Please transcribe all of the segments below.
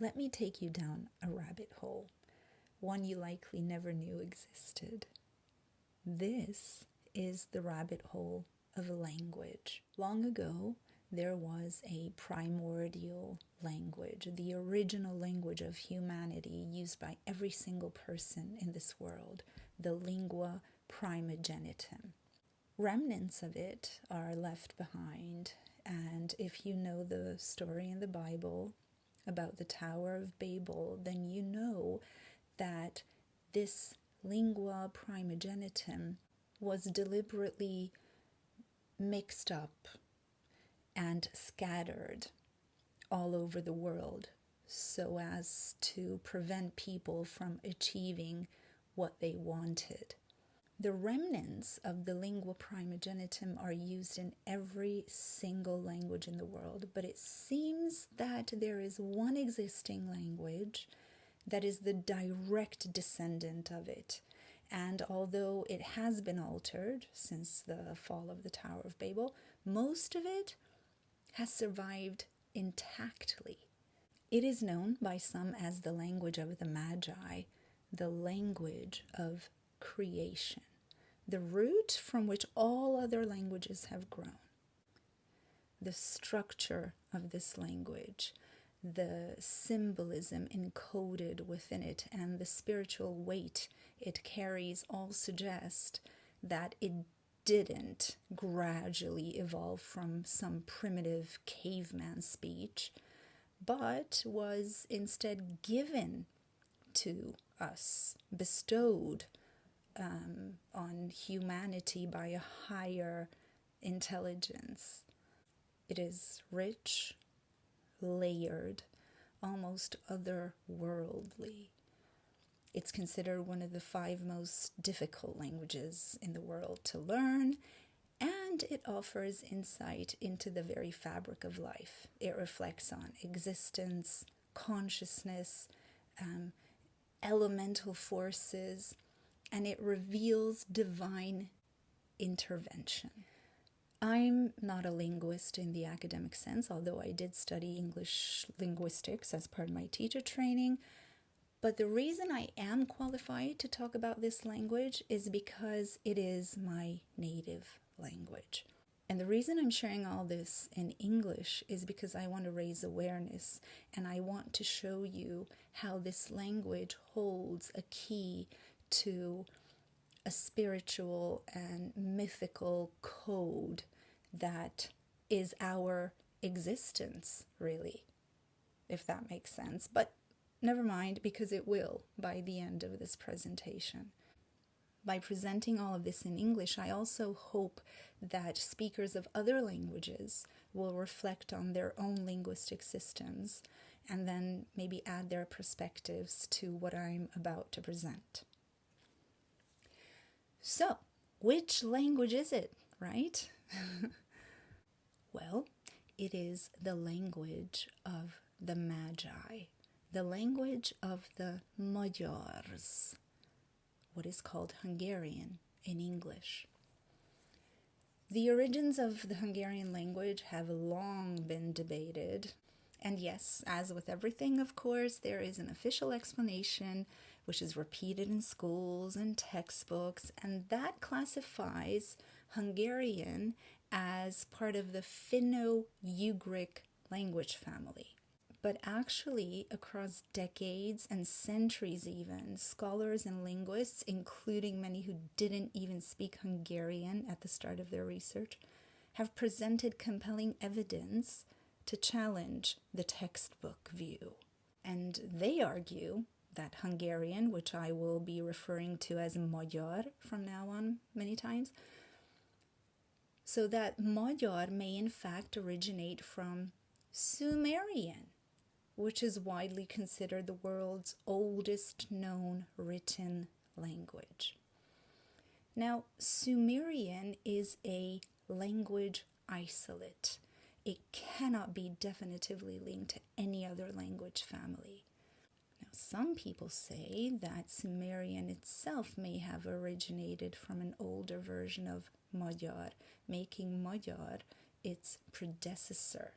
let me take you down a rabbit hole, one you likely never knew existed. This is the rabbit hole of language. Long ago, there was a primordial language, the original language of humanity used by every single person in this world, the Lingua Primogenitum. Remnants of it are left behind, and if you know the story in the Bible about the Tower of Babel, then you know that this Lingua Primogenitum was deliberately mixed up and scattered all over the world so as to prevent people from achieving what they wanted. The remnants of the Lingua Primogenitum are used in every single language in the world, but it seems that there is one existing language that is the direct descendant of it. And although it has been altered since the fall of the Tower of Babel, most of it has survived intactly. It is known by some as the language of the Magi, the language of creation, the root from which all other languages have grown. The structure of this language, the symbolism encoded within it, and the spiritual weight it carries all suggest that it didn't gradually evolve from some primitive caveman speech, but was instead given to us, bestowed on humanity by a higher intelligence. It is rich, layered, almost otherworldly. It's considered one of the 5 most difficult languages in the world to learn, and it offers insight into the very fabric of life. It reflects on existence, consciousness, elemental forces, and it reveals divine intervention. I'm not a linguist in the academic sense, although I did study English linguistics as part of my teacher training. But the reason I am qualified to talk about this language is because it is my native language. And the reason I'm sharing all this in English is because I want to raise awareness, and I want to show you how this language holds a key to a spiritual and mythical code that is our existence, really, if that makes sense. But never mind, because it will by the end of this presentation. By presenting all of this in English, I also hope that speakers of other languages will reflect on their own linguistic systems and then maybe add their perspectives to what I'm about to present. So, which language is it, right? Well, it is the language of the Magi, the language of the Magyars, what is called Hungarian in English. The origins of the Hungarian language have long been debated. And yes, as with everything, of course, there is an official explanation which is repeated in schools and textbooks, and that classifies Hungarian as part of the Finno-Ugric language family. But actually, across decades and centuries even, scholars and linguists, including many who didn't even speak Hungarian at the start of their research, have presented compelling evidence to challenge the textbook view. And they argue that Hungarian, which I will be referring to as Magyar from now on many times, so that Magyar may in fact originate from Sumerian, which is widely considered the world's oldest known written language. Now, Sumerian is a language isolate. It cannot be definitively linked to any other language family. Now, some people say that Sumerian itself may have originated from an older version of Magyar, making Magyar its predecessor.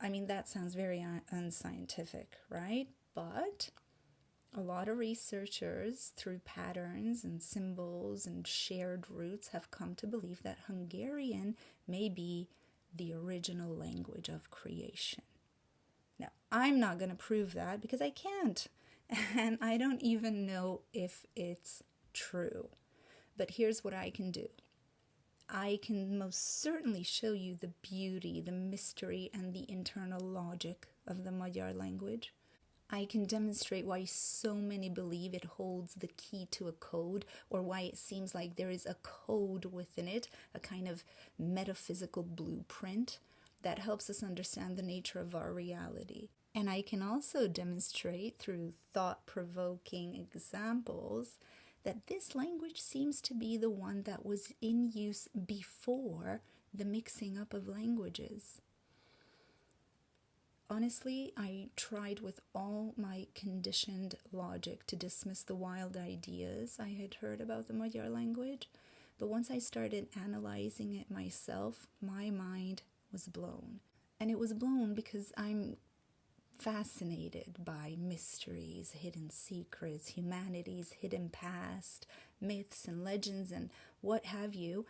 I mean, that sounds very unscientific, right? But a lot of researchers, through patterns and symbols and shared roots, have come to believe that Hungarian may be the original language of creation. Now, I'm not going to prove that because I can't, and I don't even know if it's true. But here's what I can do. I can most certainly show you the beauty, the mystery, and the internal logic of the Magyar language. I can demonstrate why so many believe it holds the key to a code, or why it seems like there is a code within it, a kind of metaphysical blueprint that helps us understand the nature of our reality. And I can also demonstrate through thought-provoking examples that this language seems to be the one that was in use before the mixing up of languages. Honestly, I tried with all my conditioned logic to dismiss the wild ideas I had heard about the Magyar language, but once I started analyzing it myself, my mind was blown. And it was blown because I'm fascinated by mysteries, hidden secrets, humanity's hidden past, myths and legends and what have you.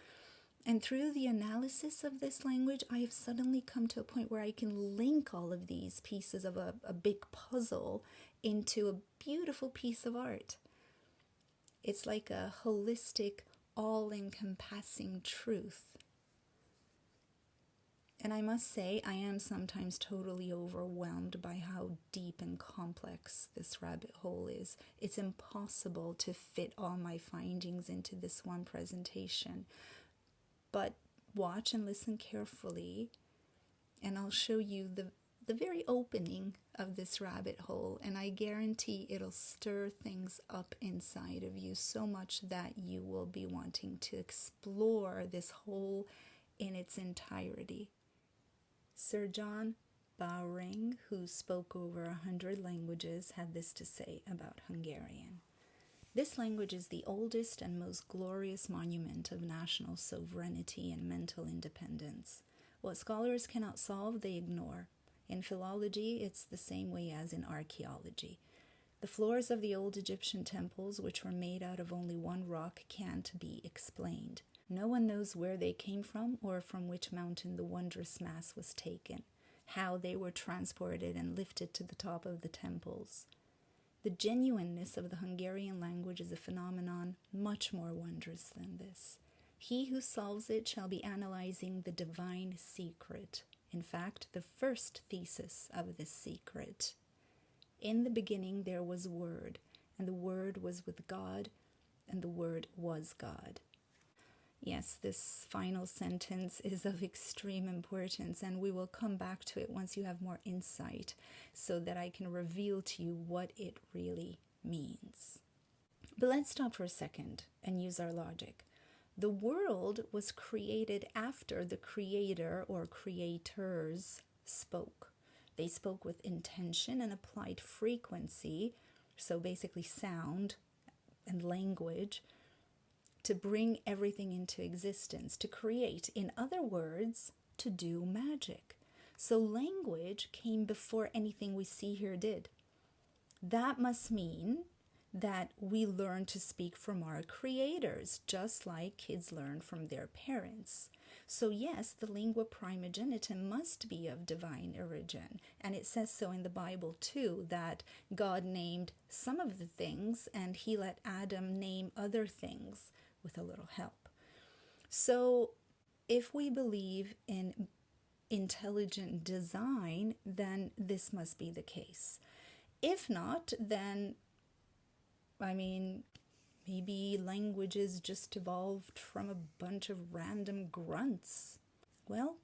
And through the analysis of this language, I have suddenly come to a point where I can link all of these pieces of a big puzzle into a beautiful piece of art. It's like a holistic, all-encompassing truth. And I must say, I am sometimes totally overwhelmed by how deep and complex this rabbit hole is. It's impossible to fit all my findings into this one presentation. But watch and listen carefully, and I'll show you the very opening of this rabbit hole, and I guarantee it'll stir things up inside of you so much that you will be wanting to explore this hole in its entirety. Sir John Bowring, who spoke over 100 languages, had this to say about Hungarian. This language is the oldest and most glorious monument of national sovereignty and mental independence. What scholars cannot solve, they ignore. In philology, it's the same way as in archaeology. The floors of the old Egyptian temples, which were made out of only one rock, can't be explained. No one knows where they came from or from which mountain the wondrous mass was taken, how they were transported and lifted to the top of the temples. The genuineness of the Hungarian language is a phenomenon much more wondrous than this. He who solves it shall be analyzing the divine secret, in fact, the first thesis of this secret. In the beginning there was Word, and the Word was with God, and the Word was God. Yes, this final sentence is of extreme importance, and we will come back to it once you have more insight so that I can reveal to you what it really means. But let's stop for a second and use our logic. The world was created after the creator or creators spoke. They spoke with intention and applied frequency, so basically sound and language, to bring everything into existence, to create. In other words, to do magic. So language came before anything we see here did. That must mean that we learn to speak from our creators, just like kids learn from their parents. So yes, the Lingua Primogenitum must be of divine origin. And it says so in the Bible too, that God named some of the things and he let Adam name other things with a little help. So if we believe in intelligent design, then this must be the case. If not, then, maybe languages just evolved from a bunch of random grunts. Well,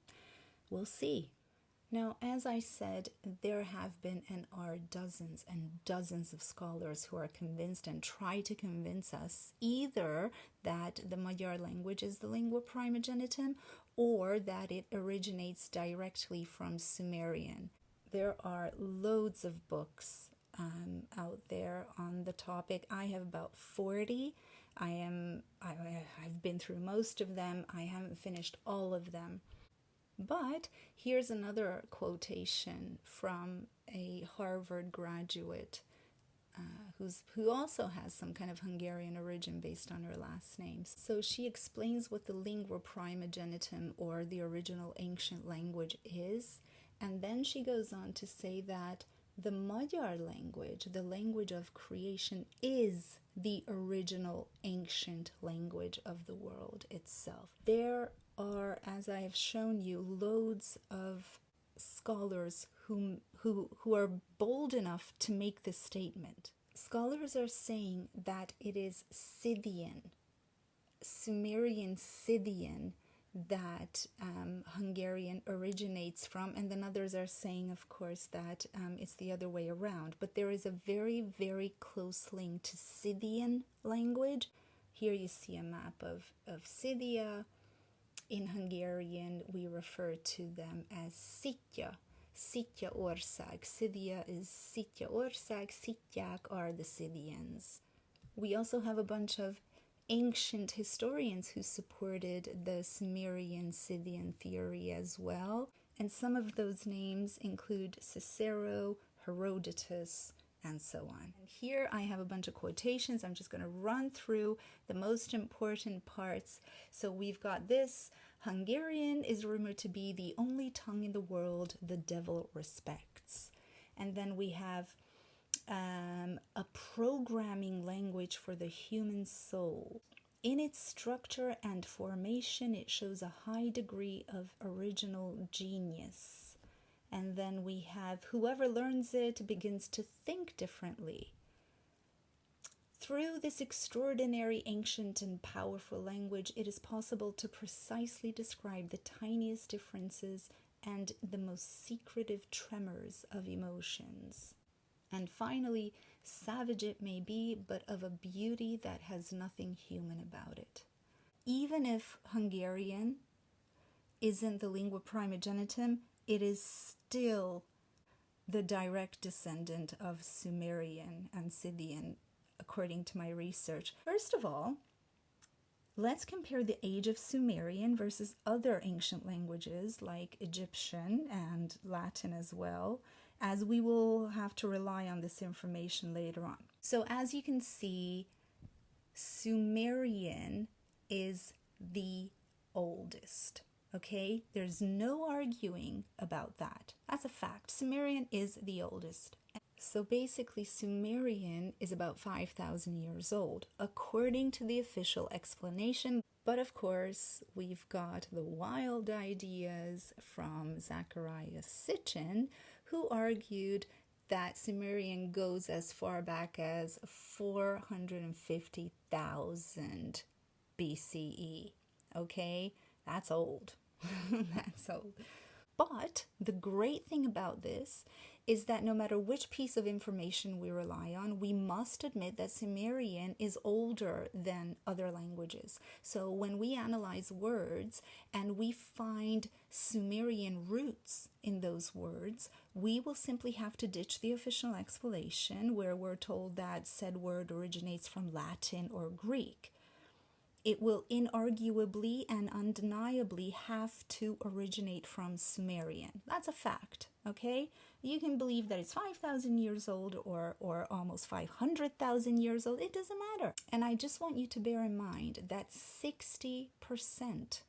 we'll see. Now, as I said, there have been and are dozens and dozens of scholars who are convinced and try to convince us either that the Magyar language is the Lingua Primogenitum or that it originates directly from Sumerian. There are loads of books out there on the topic. I have about 40. I've been through most of them. I haven't finished all of them. But here's another quotation from a Harvard graduate who also has some kind of Hungarian origin based on her last name. So she explains what the Lingua Primogenitum, or the original ancient language, is, and then she goes on to say that the Magyar language, the language of creation, is the original ancient language of the world itself. There are, as I have shown you, loads of scholars who are bold enough to make this statement. Scholars are saying that it is Scythian, Sumerian Scythian, that Hungarian originates from, and then others are saying, of course, that it's the other way around. But there is a very, very close link to Scythian language. Here you see a map of Scythia. In Hungarian, we refer to them as Szitja, Szitja ország. Scythia is Szitja ország, Szitják are the Scythians. We also have a bunch of ancient historians who supported the Sumerian Scythian theory as well, and some of those names include Cicero, Herodotus, and so on. And here I have a bunch of quotations. I'm just going to run through the most important parts. So we've got this: Hungarian is rumored to be the only tongue in the world the devil respects. And then we have a programming language for the human soul. In its structure and formation, it shows a high degree of original genius. And then we have whoever learns it begins to think differently. Through this extraordinary, ancient, and powerful language, it is possible to precisely describe the tiniest differences and the most secretive tremors of emotions. And finally, savage it may be, but of a beauty that has nothing human about it. Even if Hungarian isn't the Lingua Primogenitum, it is still the direct descendant of Sumerian and Scythian, according to my research. First of all, let's compare the age of Sumerian versus other ancient languages like Egyptian and Latin as well, as we will have to rely on this information later on. So as you can see, Sumerian is the oldest. Okay, there's no arguing about that. That's a fact. Sumerian is the oldest. So basically, Sumerian is about 5,000 years old, according to the official explanation. But of course, we've got the wild ideas from Zacharias Sitchin, who argued that Sumerian goes as far back as 450,000 BCE. Okay, that's old. That's old. But the great thing about this is that no matter which piece of information we rely on, we must admit that Sumerian is older than other languages. So when we analyze words and we find Sumerian roots in those words, we will simply have to ditch the official explanation where we're told that said word originates from Latin or Greek. It will inarguably and undeniably have to originate from Sumerian. That's a fact, okay? You can believe that it's 5,000 years old or almost 500,000 years old. It doesn't matter. And I just want you to bear in mind that 60%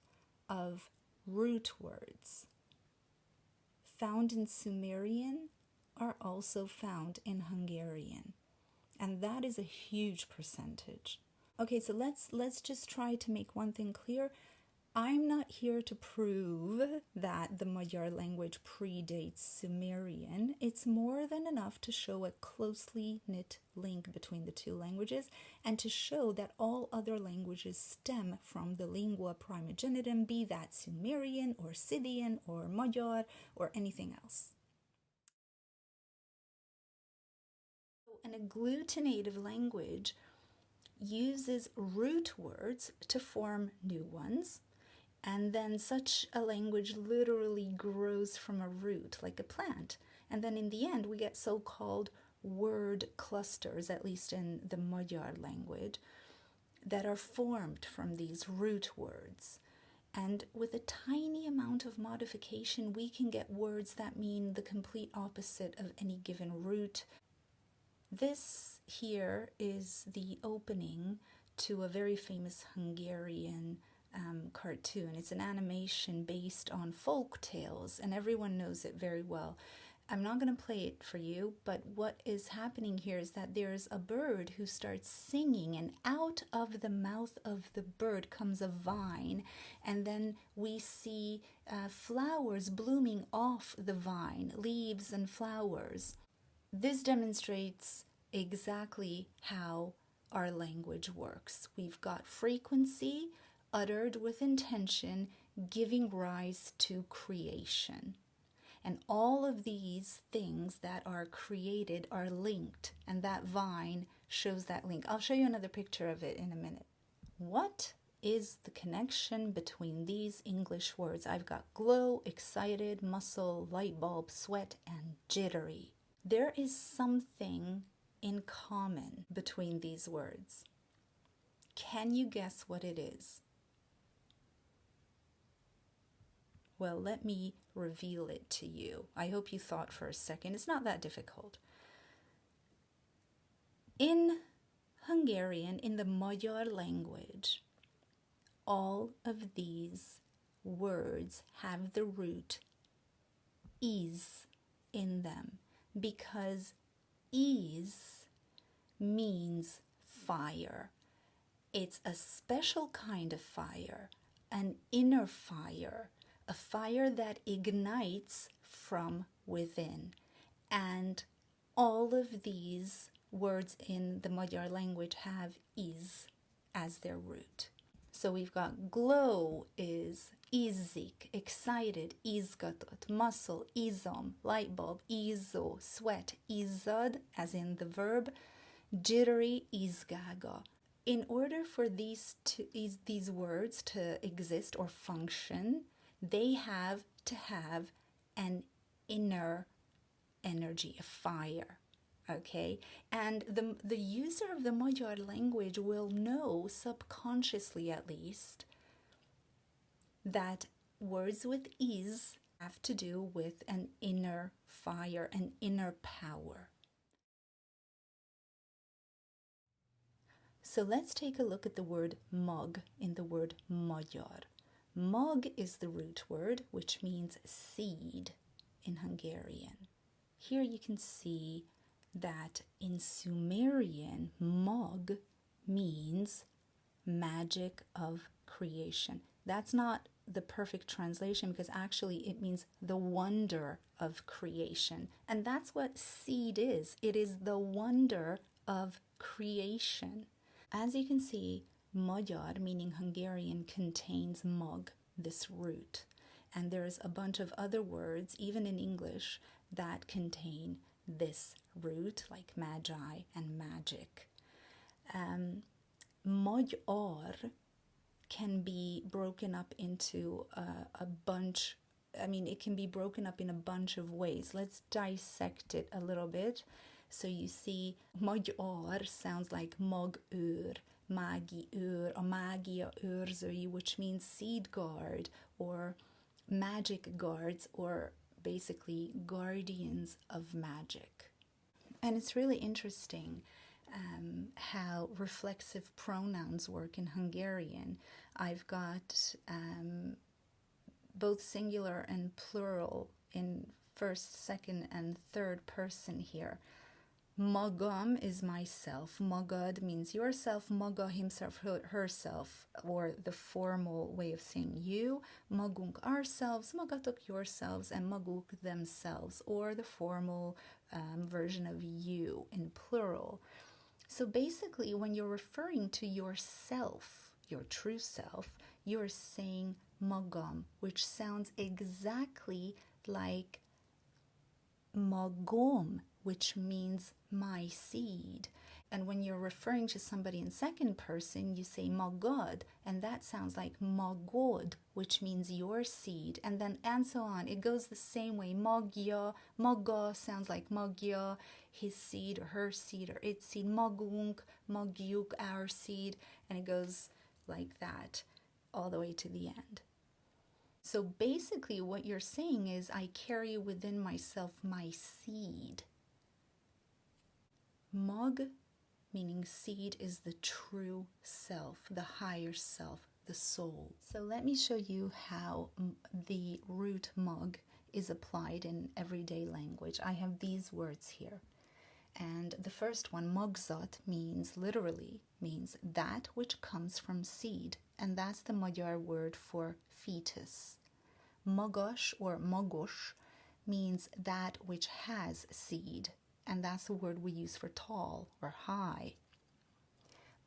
of root words found in Sumerian are also found in Hungarian. And that is a huge percentage. Okay, so let's just try to make one thing clear. I'm not here to prove that the Magyar language predates Sumerian. It's more than enough to show a closely knit link between the two languages and to show that all other languages stem from the Lingua Primogenitum, be that Sumerian or Scythian or Magyar or anything else. An agglutinative language uses root words to form new ones, and then such a language literally grows from a root, like a plant. And then in the end, we get so-called word clusters, at least in the Magyar language, that are formed from these root words. And with a tiny amount of modification, we can get words that mean the complete opposite of any given root. This here is the opening to a very famous Hungarian cartoon. It's an animation based on folk tales, and everyone knows it very well. I'm not going to play it for you, but what is happening here is that there's a bird who starts singing, and out of the mouth of the bird comes a vine, and then we see flowers blooming off the vine, leaves and flowers. This demonstrates exactly how our language works. We've got frequency uttered with intention, giving rise to creation. And all of these things that are created are linked, and that vine shows that link. I'll show you another picture of it in a minute. What is the connection between these English words? I've got glow, excited, muscle, light bulb, sweat, and jittery. There is something in common between these words. Can you guess what it is? Well, let me reveal it to you. I hope you thought for a second. It's not that difficult. In Hungarian, in the Magyar language, all of these words have the root is in them, because is means fire. It's a special kind of fire, an inner fire, a fire that ignites from within. And all of these words in the Magyar language have is as their root. So we've got glow is izzik, excited, izgatott, muscle, izom, light bulb, izzó, sweat, izzad, as in the verb, jittery, izgága. In order for these words to exist or function, they have to have an inner energy, a fire, okay? And the user of the Magyar language will know, subconsciously at least, that words with is have to do with an inner fire, an inner power. So let's take a look at the word mag in the word Magyar. Mag is the root word, which means seed in Hungarian. Here you can see that in Sumerian, mag means magic of creation. That's not the perfect translation, because actually it means the wonder of creation. And that's what seed is. It is the wonder of creation. As you can see, Magyar, meaning Hungarian, contains mag, this root. And there's a bunch of other words, even in English, that contain this root, like magi and magic. Magyar can be broken up into a bunch, it can be broken up in a bunch of ways. Let's dissect it a little bit. So you see, Magyar sounds like mag-őr, mági-őr, a mágia őrzői, which means seed guard or magic guards, or basically guardians of magic. And it's really interesting how reflexive pronouns work in Hungarian. I've got both singular and plural in first, second, and third person here. Magam is myself. Magad means yourself. Maga, himself, herself, or the formal way of saying you. Magunk, ourselves. Magatok, yourselves. And maguk, themselves, or the formal version of you in plural. So basically, when you're referring to yourself, your true self, you're saying magam, which sounds exactly like magom, which means my seed. And when you're referring to somebody in second person, you say magad, and that sounds like magod, which means your seed, and so on. It goes the same way. Magya, maga sounds like magya, his seed or her seed or its seed. Magunk, magyuk, our seed, and it goes like that all the way to the end. So basically what you're saying is, I carry within myself my seed. Mag, meaning seed, is the true self, the higher self, the soul. So let me show you how the root mag is applied in everyday language. I have these words here. And the first one, magzat, literally means that which comes from seed. And that's the Magyar word for fetus. Magas or magos means that which has seed. And that's the word we use for tall or high.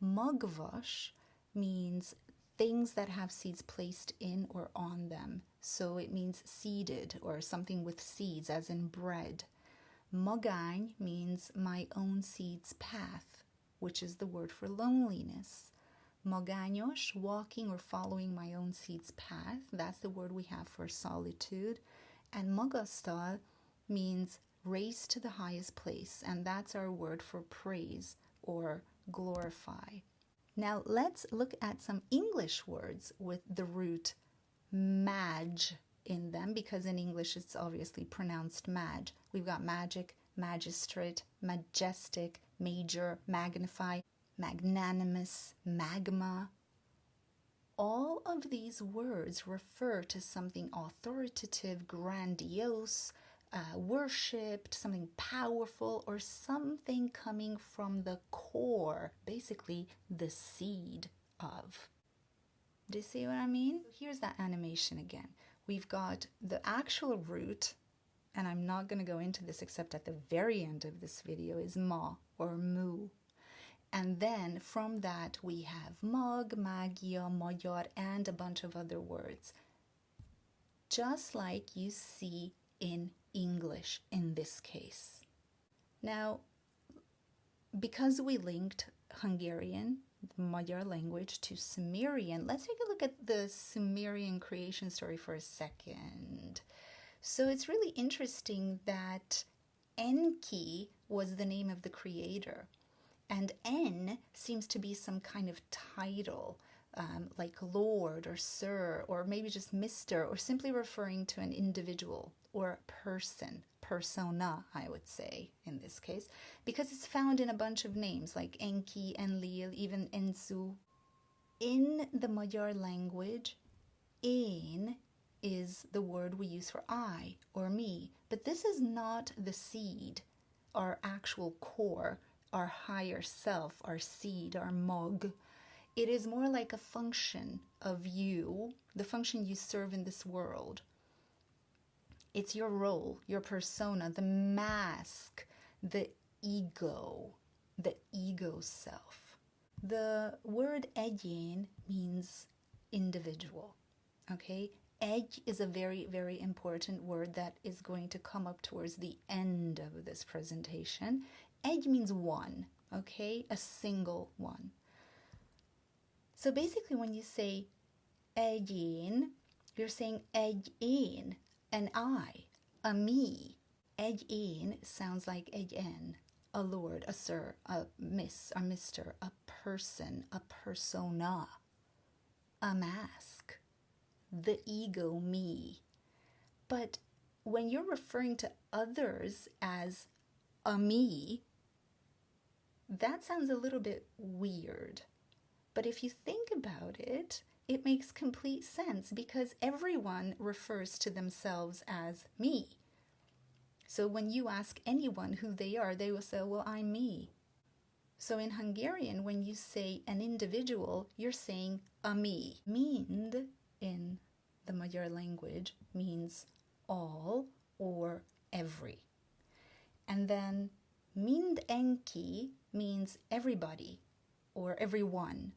Magvas means things that have seeds placed in or on them. So it means seeded or something with seeds, as in bread. Magány means my own seed's path, which is the word for loneliness. Magányos, walking or following my own seed's path, that's the word we have for solitude. And magasztal means raised to the highest place, and that's our word for praise or glorify. Now let's look at some English words with the root maj in them, because in English it's obviously pronounced maj. We've got magic, magistrate, majestic, major, magnify, magnanimous, magma. All of these words refer to something authoritative, grandiose, worshipped, something powerful, or something coming from the core, basically the seed of. Do you see what I mean? Here's that animation again. We've got the actual root, and I'm not going to go into this except at the very end of this video, is ma or mu. And then from that we have mag, magia, magyar, and a bunch of other words. Just like you see in English in this case. Now, because we linked Hungarian, the Magyar language, to Sumerian, let's take a look at the Sumerian creation story for a second. So it's really interesting that Enki was the name of the creator, and En seems to be some kind of title, like Lord or Sir, or maybe just Mr., or simply referring to an individual or person, persona, I would say in this case, because it's found in a bunch of names like Enki, Enlil, even Ensu. In the Magyar language, én is the word we use for I or me, but this is not the seed, our actual core, our higher self, our seed, our mag. It is more like a function of you, the function you serve in this world. It's your role, your persona, the mask, the ego self. The word egyén means individual, okay? Egy is a very, very important word that is going to come up towards the end of this presentation. Egy means one, okay? A single one. So basically when you say egyén, you're saying egyén, an I, a me. Egyén sounds like egyen, a lord, a sir, a miss, a mister, a person, a persona, a mask, the ego me. But when you're referring to others as a me, that sounds a little bit weird. But if you think about it, it makes complete sense, because everyone refers to themselves as me. So when you ask anyone who they are, they will say, well, I'm me. So in Hungarian, when you say an individual, you're saying a me. Mind in the Magyar language means all or every. And then mindenki means everybody or everyone.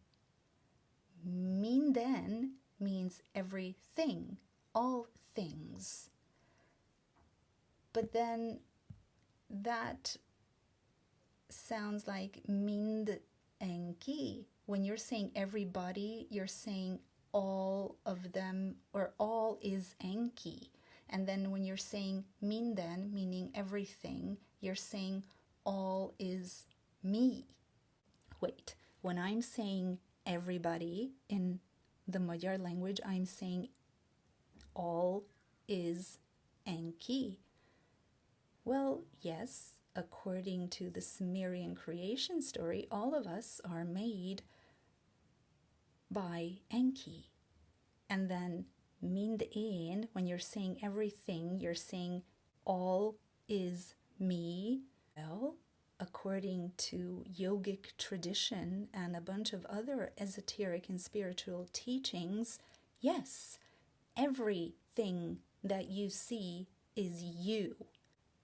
Minden means everything, all things. But then that sounds like mindenki. When you're saying everybody, you're saying all of them, or all is enki. And then when you're saying minden, meaning everything, you're saying all is me. Wait, when I'm saying everybody in the Magyar language, I'm saying all is Enki. Well, yes, according to the Sumerian creation story, all of us are made by Enki. And then Mind-in, when you're saying everything, you're saying all is me. Well, according to yogic tradition and a bunch of other esoteric and spiritual teachings, yes, everything that you see is you.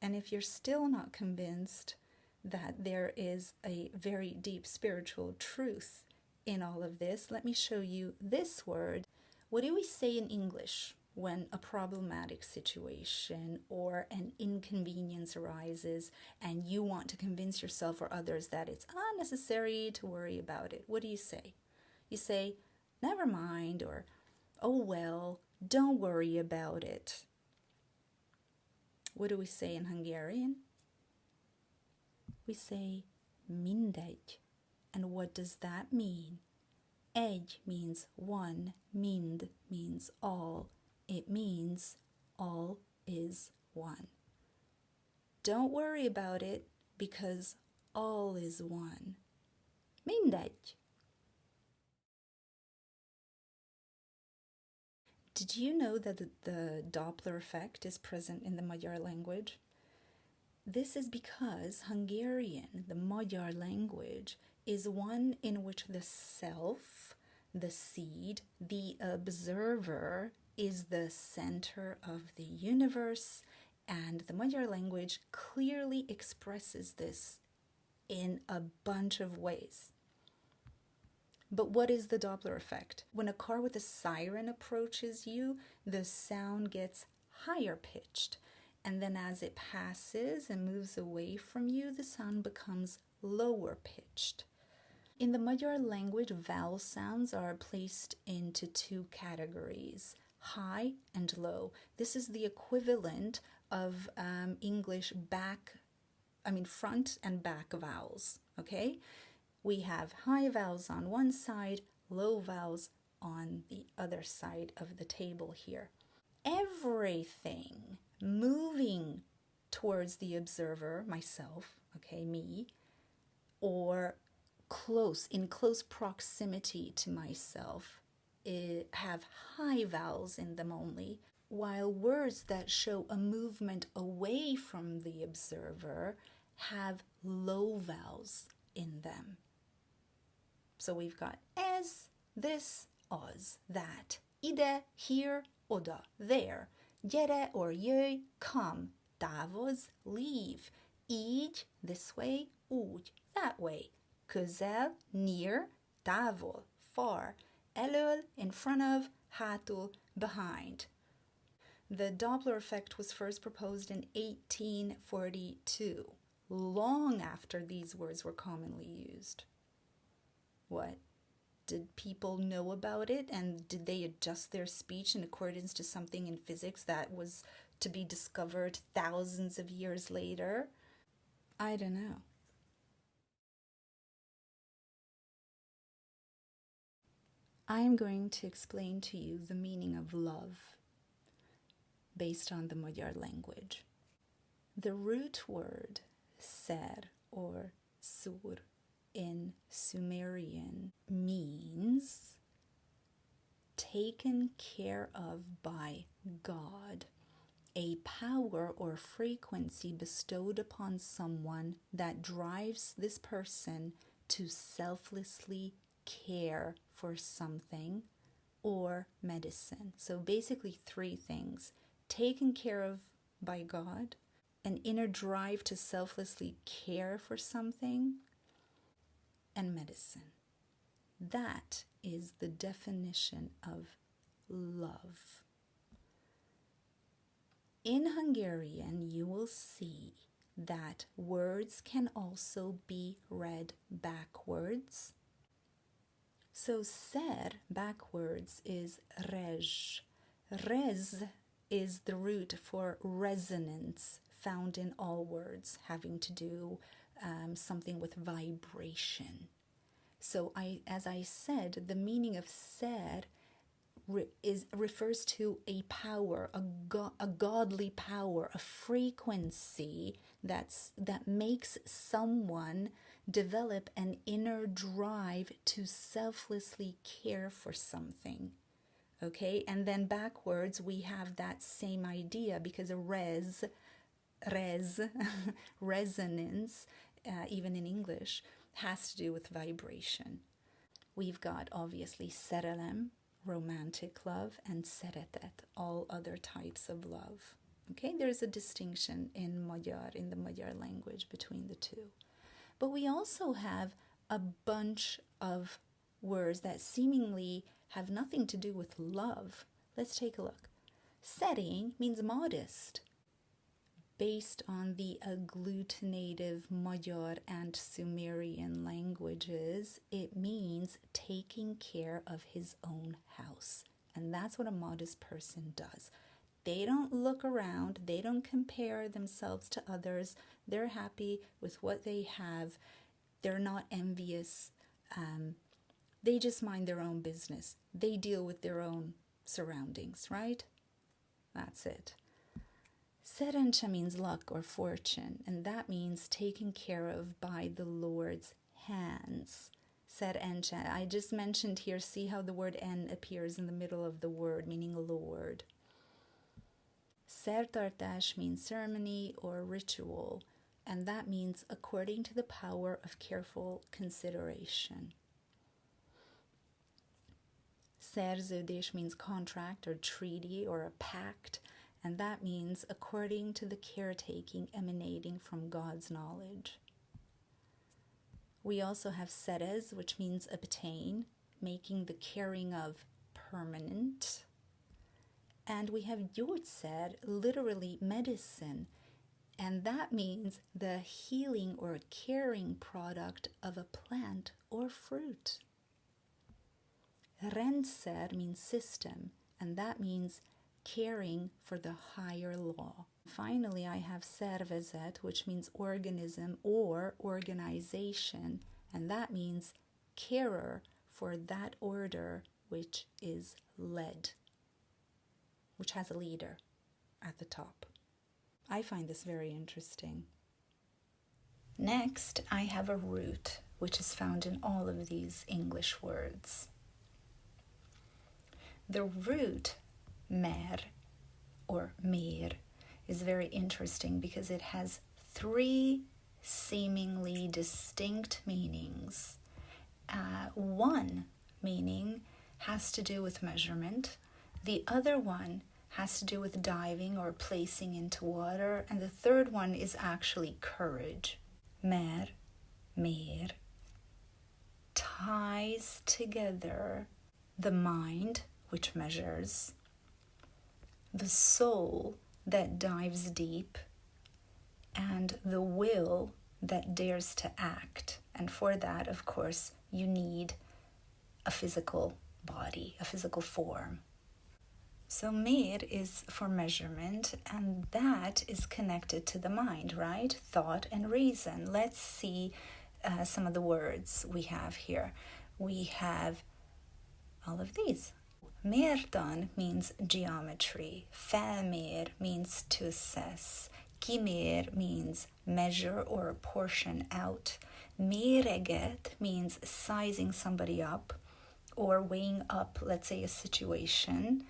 And if you're still not convinced that there is a very deep spiritual truth in all of this, let me show you this word. What do we say in English when a problematic situation or an inconvenience arises and you want to convince yourself or others that it's unnecessary to worry about it? What do you say? You say, never mind, or, oh well, don't worry about it. What do we say in Hungarian? We say, mindegy. And what does that mean? Egy means one, mind means all. It means all is one. Don't worry about it because all is one. Mindegy. Did you know that the Doppler effect is present in the Magyar language? This is because Hungarian, the Magyar language, is one in which the self, the seed, the observer is the center of the universe, and the Magyar language clearly expresses this in a bunch of ways. But what is the Doppler effect? When a car with a siren approaches you, the sound gets higher pitched. And then as it passes and moves away from you, the sound becomes lower pitched. In the Magyar language, vowel sounds are placed into two categories, high and low. This is the equivalent of English front and back vowels, okay? We have high vowels on one side, low vowels on the other side of the table here. Everything moving towards the observer, myself, okay, me, or in close proximity to myself, have high vowels in them only, while words that show a movement away from the observer have low vowels in them. So we've got ez, this, az, that, ide, here, oda, there, gyere or jöjj, come, távoz, leave, így, this way, úgy, that way, közel, near, távol, far, elől, in front of, hátul, behind. The Doppler effect was first proposed in 1842, long after these words were commonly used. What? Did people know about it, and did they adjust their speech in accordance to something in physics that was to be discovered thousands of years later? I don't know. I am going to explain to you the meaning of love based on the Magyar language. The root word ser or sur in Sumerian means taken care of by God, a power or frequency bestowed upon someone that drives this person to selflessly care for something or medicine. So basically three things: taken care of by God, an inner drive to selflessly care for something, and medicine. That is the definition of love. In Hungarian, you will see that words can also be read backwards. So ser backwards is rej. Rez is the root for resonance found in all words having to do something with vibration. So as I said, the meaning of ser refers to a power, a godly power, a frequency that makes someone develop an inner drive to selflessly care for something. Okay, and then backwards we have that same idea, because a resonance, even in English, has to do with vibration. We've got obviously szerelem, romantic love, and szeretet, all other types of love. Okay, there's a distinction in Magyar, in the Magyar language, between the two. But we also have a bunch of words that seemingly have nothing to do with love. Let's take a look. Szerény means modest. Based on the agglutinative Magyar and Sumerian languages, it means taking care of his own house. And that's what a modest person does. They don't look around, they don't compare themselves to others. They're happy with what they have. They're not envious. They just mind their own business. They deal with their own surroundings, right? That's it. Szerencse means luck or fortune, and that means taken care of by the Lord's hands. Szerencse, I just mentioned here, see how the word N appears in the middle of the word, meaning Lord. Szertartás means ceremony or ritual, and that means according to the power of careful consideration. Szerződés means contract or treaty or a pact, and that means according to the caretaking emanating from God's knowledge. We also have szerez, which means obtain, making the caring of permanent. And we have gyógyszer, literally medicine, and that means the healing or caring product of a plant or fruit. Rendszer means system, and that means caring for the higher law. Finally, I have szervezet, which means organism or organization, and that means carer for that order which is led, which has a leader at the top. I find this very interesting. Next, I have a root, which is found in all of these English words. The root mer or mer is very interesting because it has three seemingly distinct meanings. One meaning has to do with measurement. The other one has to do with diving or placing into water. And the third one is actually courage. Mer ties together the mind, which measures, the soul that dives deep, and the will that dares to act. And for that, of course, you need a physical body, a physical form. So mer is for measurement, and that is connected to the mind, right? Thought and reason. Let's see some of the words we have here. We have all of these. Mértan means geometry. Felmér means to assess. Kimér means measure or portion out. Méreget means sizing somebody up or weighing up, let's say, a situation.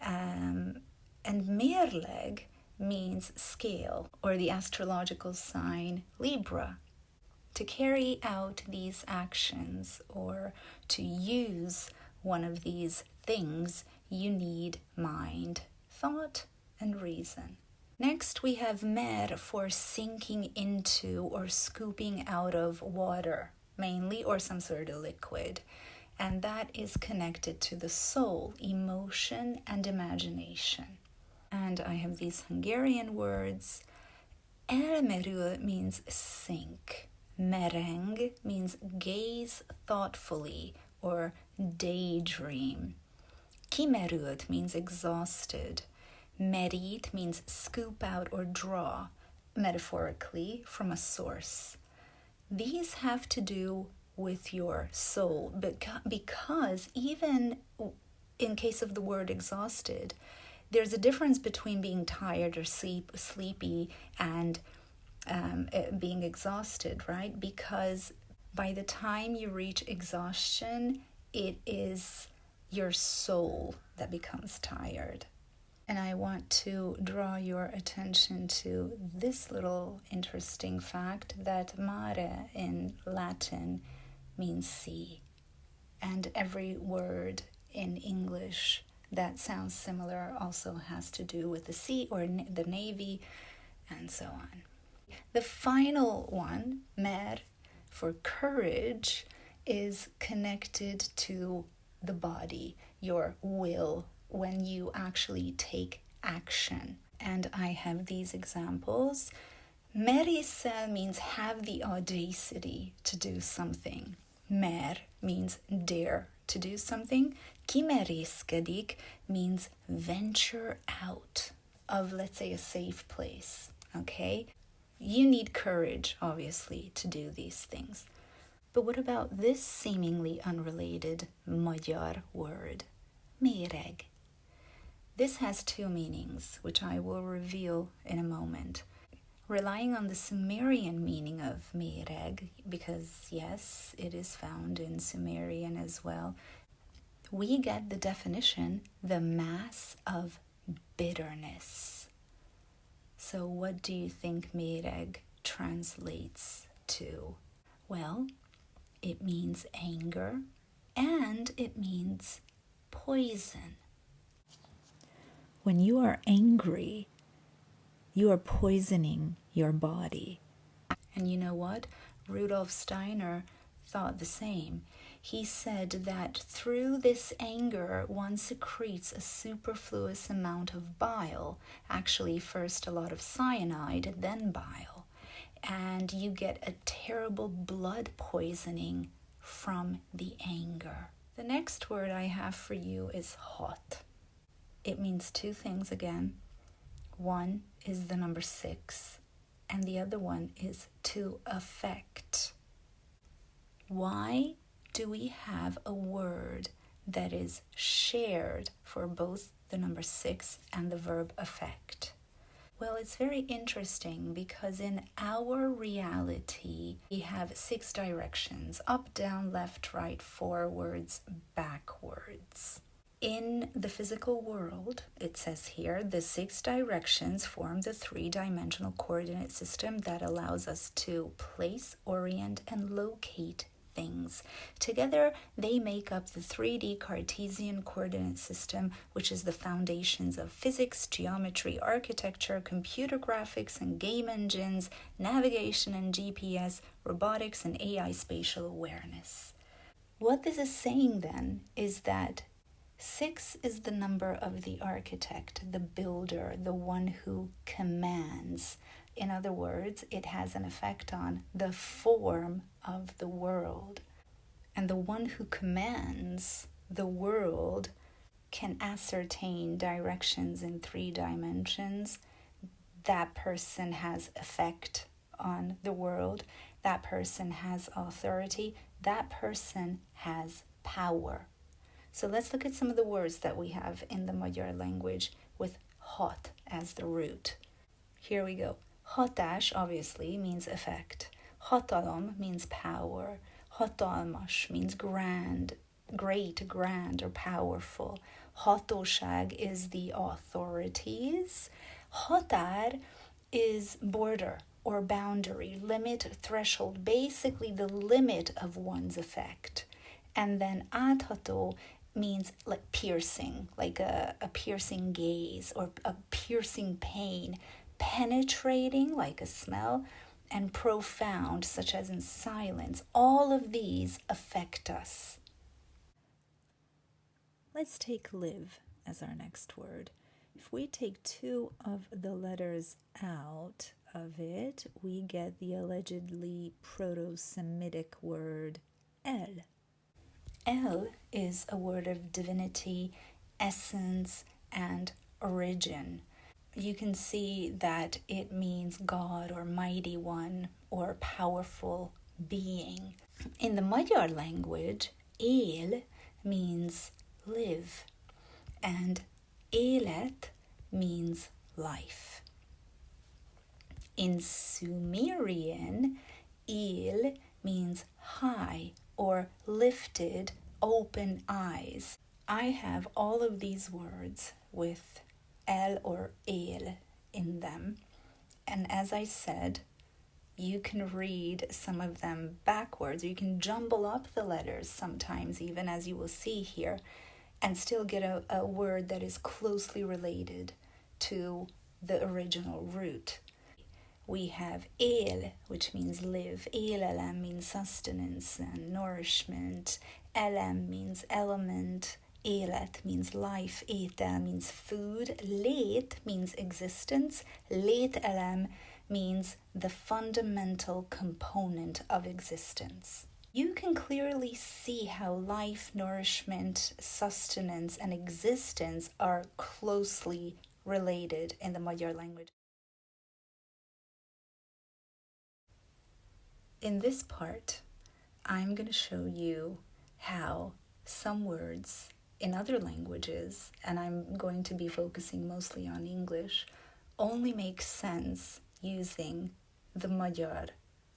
And mérleg means scale or the astrological sign Libra. To carry out these actions or to use one of these things, you need mind, thought, and reason. Next, we have mer for sinking into or scooping out of water, mainly, or some sort of liquid. And that is connected to the soul, emotion, and imagination. And I have these Hungarian words. Elmerül means sink. Mereng means gaze thoughtfully or daydream. Kimerült means exhausted. Merít means scoop out or draw, metaphorically, from a source. These have to do with your soul, because even in case of the word exhausted, there's a difference between being tired or sleepy and being exhausted, right? Because by the time you reach exhaustion, it is your soul that becomes tired. And I want to draw your attention to this little interesting fact that mare in Latin means sea. And every word in English that sounds similar also has to do with the sea or the navy and so on. The final one, mer, for courage, is connected to the body, your will, when you actually take action. And I have these examples. Merisel means have the audacity to do something. Mer means dare to do something. Kimeriskedik means venture out of, let's say, a safe place. Okay? You need courage, obviously, to do these things. But what about this seemingly unrelated Magyar word? Méreg. This has two meanings, which I will reveal in a moment. Relying on the Sumerian meaning of méreg, because yes, it is found in Sumerian as well, we get the definition, the mass of bitterness. So what do you think méreg translates to? Well, it means anger and it means poison. When you are angry, you are poisoning your body. And you know what? Rudolf Steiner thought the same. He said that through this anger, one secretes a superfluous amount of bile. Actually, first a lot of cyanide, then bile. And you get a terrible blood poisoning from the anger. The next word I have for you is hot. It means two things again. One is the number 6, and the other one is to affect. Why do we have a word that is shared for both the number 6 and the verb affect? Well, it's very interesting because in our reality, we have 6 directions: up, down, left, right, forwards, backwards. In the physical world, it says here, the 6 directions form the 3-dimensional coordinate system that allows us to place, orient, and locate things. Together, they make up the 3D Cartesian coordinate system, which is the foundations of physics, geometry, architecture, computer graphics and game engines, navigation and GPS, robotics, and AI spatial awareness. What this is saying then is that 6 is the number of the architect, the builder, the one who commands. In other words, it has an effect on the form of the world. And the one who commands the world can ascertain directions in 3 dimensions. That person has effect on the world. That person has authority. That person has power. So let's look at some of the words that we have in the Magyar language with hot as the root. Here we go. Hatás obviously means effect. Hatalom means power. Hatalmas means grand, great, grand, or powerful. Hatóság is the authorities. Határ is border or boundary, limit, threshold, basically the limit of one's effect. And then átható means like piercing, like a piercing gaze or a piercing pain, penetrating like a smell, and profound, such as in silence. All of these affect us. Let's take live as our next word. If we take 2 of the letters out of it, we get the allegedly Proto-Semitic word el. El is a word of divinity, essence, and origin. You can see that it means God or mighty one or powerful being. In the Magyar language, él means live. and élet means life. In Sumerian, il means high or lifted, open eyes. I have all of these words with el or el in them. And as I said, you can read some of them backwards. You can jumble up the letters sometimes, even as you will see here, and still get a word that is closely related to the original root. We have el, which means live. Elelam means sustenance and nourishment. Elem means element. Elet means life. Eta means food. Let means existence. Let elem means the fundamental component of existence. You can clearly see how life, nourishment, sustenance, and existence are closely related in the Magyar language. In this part, I'm going to show you how some words in other languages, and I'm going to be focusing mostly on English, only make sense using the Magyar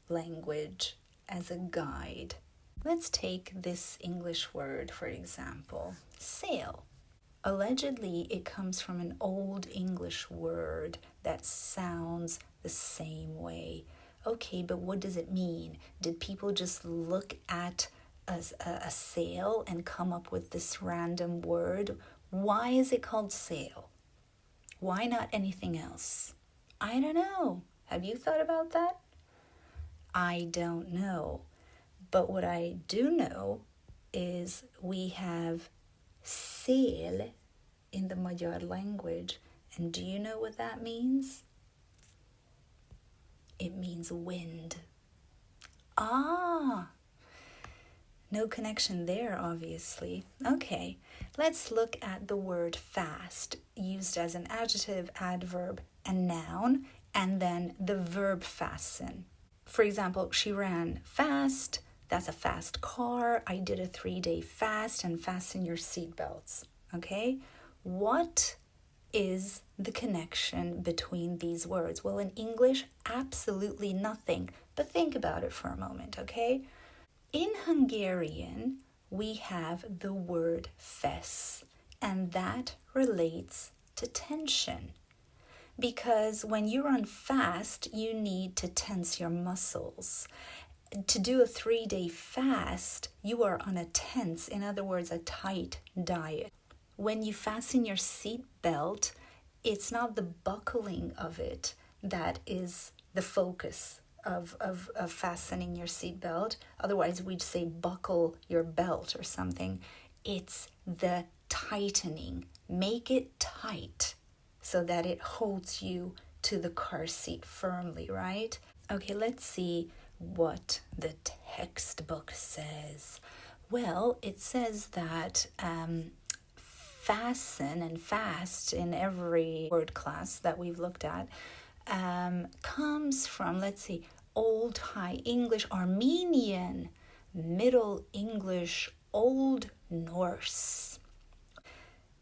language as a guide. Let's take this English word, for example, sail. Allegedly, it comes from an old English word that sounds the same way. Okay, but what does it mean? Did people just look at a sail and come up with this random word? Why is it called sail? Why not anything else? I don't know. Have you thought about that? I don't know. But what I do know is we have sail in the Magyar language. And do you know what that means? It means wind. Ah! No connection there, obviously. Okay, let's look at the word fast, used as an adjective, adverb, and noun, and then the verb fasten. For example, she ran fast. That's a fast car. I did a 3-day fast, and fasten your seatbelts. Okay? What is the connection between these words? Well, in English, absolutely nothing. But think about it for a moment, okay? In Hungarian, we have the word fesz, and that relates to tension. Because when you run fast, you need to tense your muscles. To do a 3-day fast, you are on a tense, in other words, a tight diet. When you fasten your seat belt, it's not the buckling of it that is the focus of fastening your seatbelt. Otherwise, we'd say buckle your belt or something. It's the tightening. Make it tight so that it holds you to the car seat firmly, right? Okay, let's see what the textbook says. Well, it says that fasten and fast in every word class that we've looked at comes from, let's see, Old High English, Armenian, Middle English, Old Norse.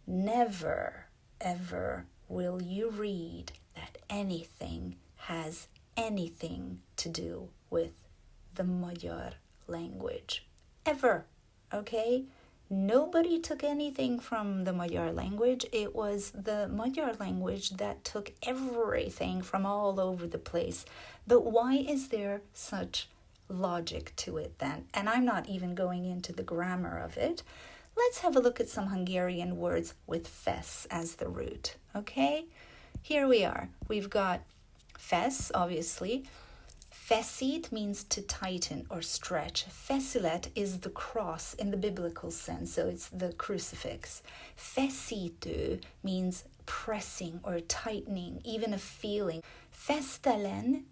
Never, ever will you read that anything has anything to do with the Magyar language. Ever, okay? Nobody took anything from the Magyar language. It was the Magyar language that took everything from all over the place. But why is there such logic to it then? And I'm not even going into the grammar of it. Let's have a look at some Hungarian words with fesz as the root, okay? Here we are. We've got fesz, obviously. Feszít means to tighten or stretch. Feszület is the cross in the biblical sense, so it's the crucifix. Feszítő means pressing or tightening, even a feeling. Fesztelen,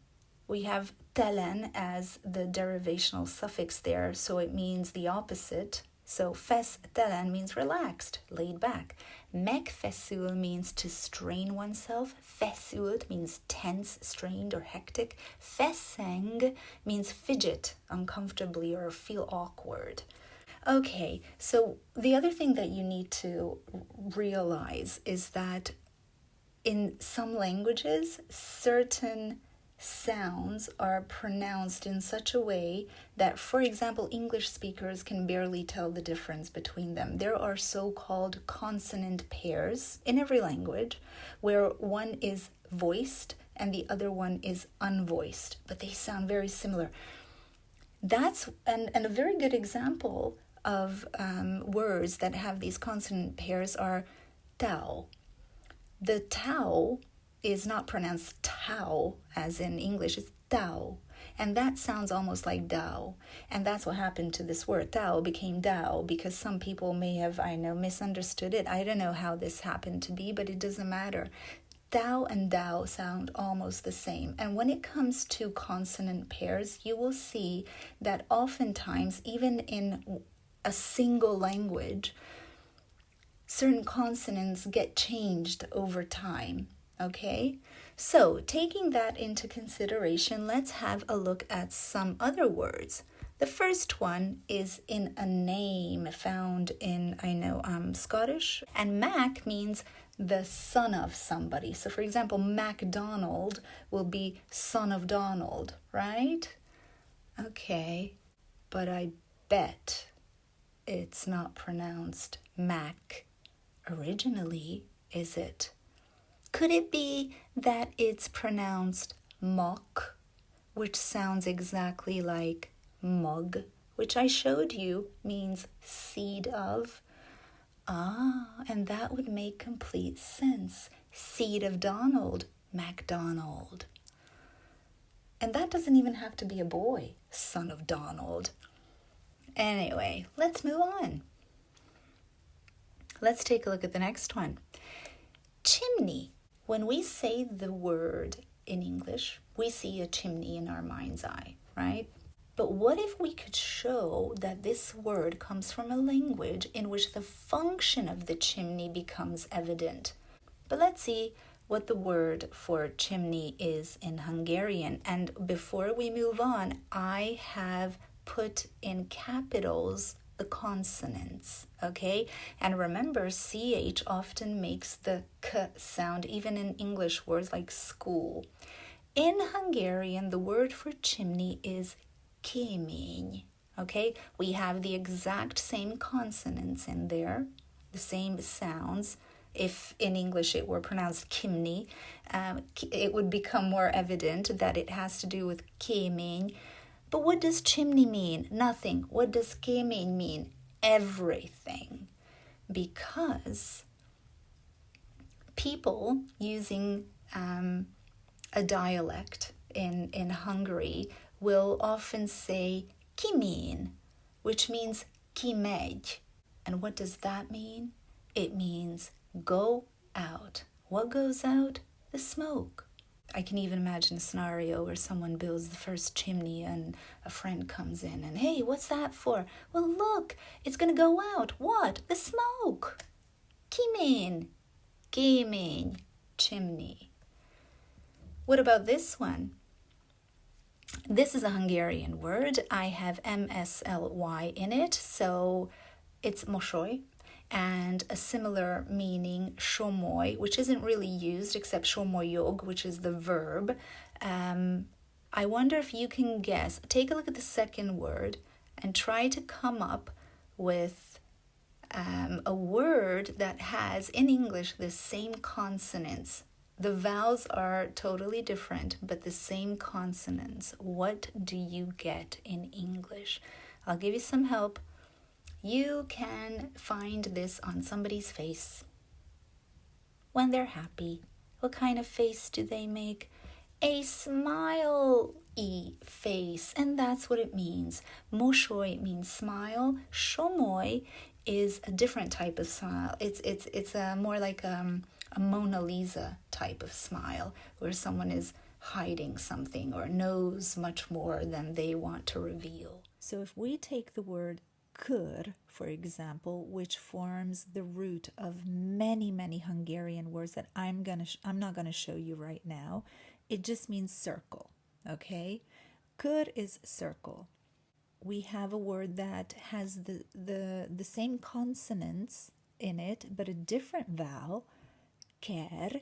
we have telen as the derivational suffix there, so it means the opposite. So fesztelen means relaxed, laid back. Megfeszül means to strain oneself. Feszült means tense, strained, or hectic. Feszeng means fidget uncomfortably or feel awkward. Okay, so the other thing that you need to realize is that in some languages, certain sounds are pronounced in such a way that, for example, English speakers can barely tell the difference between them. There are so-called consonant pairs in every language where one is voiced and the other one is unvoiced, but they sound very similar. That's and a very good example of words that have these consonant pairs are tau. The tau is not pronounced tau as in English, it's tau. And that sounds almost like Dao. And that's what happened to this word. Tao became Dao because some people may have, misunderstood it. I don't know how this happened to be, but it doesn't matter. Tao and Dao sound almost the same. And when it comes to consonant pairs, you will see that oftentimes, even in a single language, certain consonants get changed over time, okay? So, taking that into consideration, let's have a look at some other words. The first one is in a name found in, Scottish. And Mac means the son of somebody. So, for example, MacDonald will be son of Donald, right? Okay, but I bet it's not pronounced Mac originally, is it? Could it be that it's pronounced mock, which sounds exactly like mug, which I showed you means seed of? And that would make complete sense. Seed of Donald, MacDonald. And that doesn't even have to be a boy, son of Donald. Anyway, let's move on. Let's take a look at the next one. Chimney. When we say the word in English, we see a chimney in our mind's eye, right? But what if we could show that this word comes from a language in which the function of the chimney becomes evident? But let's see what the word for chimney is in Hungarian. And before we move on, I have put in capitals the consonants, okay? And remember, CH often makes the K sound, even in English words like school. In Hungarian, the word for chimney is kémény, okay? We have the exact same consonants in there, the same sounds. If in English it were pronounced kimni, it would become more evident that it has to do with kémény. But what does chimney mean? Nothing. What does kémény mean? Everything. Because people using a dialect in Hungary will often say kimin, which means kimegy. And what does that mean? It means go out. What goes out? The smoke. I can even imagine a scenario where someone builds the first chimney and a friend comes in and, hey, what's that for? Well, look, it's going to go out. What? The smoke. Kimin. Kimin. Chimney. What about this one? This is a Hungarian word. I have MSLY in it, so it's mosoly. And a similar meaning, somoly, which isn't really used except somolyog, which is the verb. I wonder if you can guess. Take a look at the second word and try to come up with a word that has, in English, the same consonants. The vowels are totally different, but the same consonants. What do you get in English? I'll give you some help. You can find this on somebody's face when they're happy. What kind of face do they make? A smile-y face, and that's what it means. Mosoly means smile. Somoly is a different type of smile. It's more like a Mona Lisa type of smile, where someone is hiding something or knows much more than they want to reveal. So if we take the word kör, for example, which forms the root of many, many Hungarian words that I'm not going to show you right now. It just means circle, okay? Kör is circle. we have a word that has the same consonants in it, but a different vowel, ker,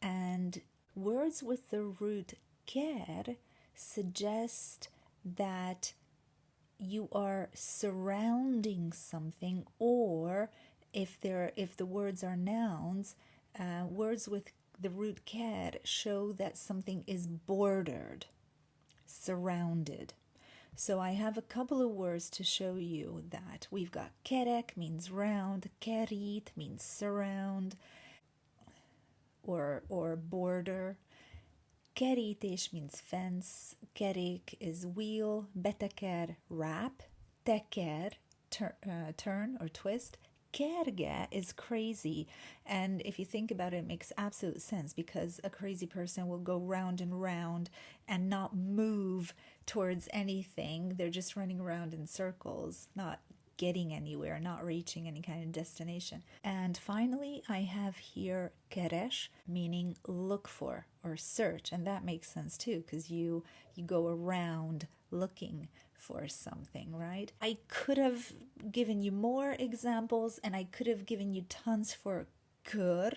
and words with the root ker suggest that you are surrounding something, or if the words are nouns, words with the root ker show that something is bordered, surrounded. So I have a couple of words to show you that. We've got kerek means round, kerit means surround or border. Kerítés means fence, kerék is wheel, beteker wrap, teker turn or twist, kerge is crazy. And if you think about it, it makes absolute sense, because a crazy person will go round and round and not move towards anything. They're just running around in circles, not getting anywhere, not reaching any kind of destination. And finally, I have here keresh, meaning look for or search, and that makes sense too, because you go around looking for something, right? I could have given you more examples, and I could have given you tons for kur,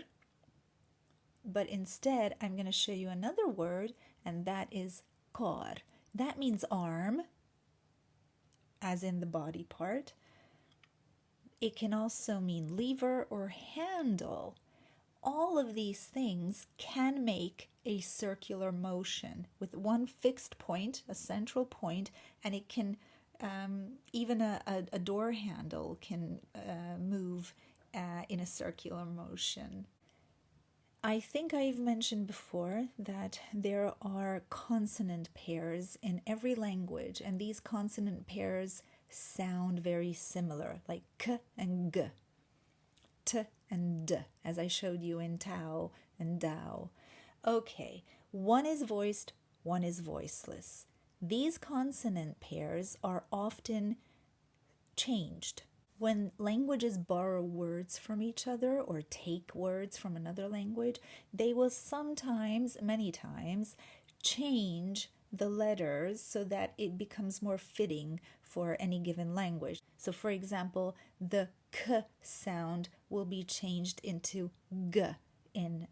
but instead I'm going to show you another word, and that is kor. That means arm, as in the body part. It can also mean lever or handle. All of these things can make a circular motion with one fixed point, a central point, and it can, even a door handle can move in a circular motion. I think I've mentioned before that there are consonant pairs in every language, and these consonant pairs sound very similar, like k and g, t and d, as I showed you in Tao and Dao. Okay, one is voiced, one is voiceless. These consonant pairs are often changed. When languages borrow words from each other or take words from another language, they will sometimes, many times, change the letters so that it becomes more fitting for any given language. So for example, the k sound will be changed into g in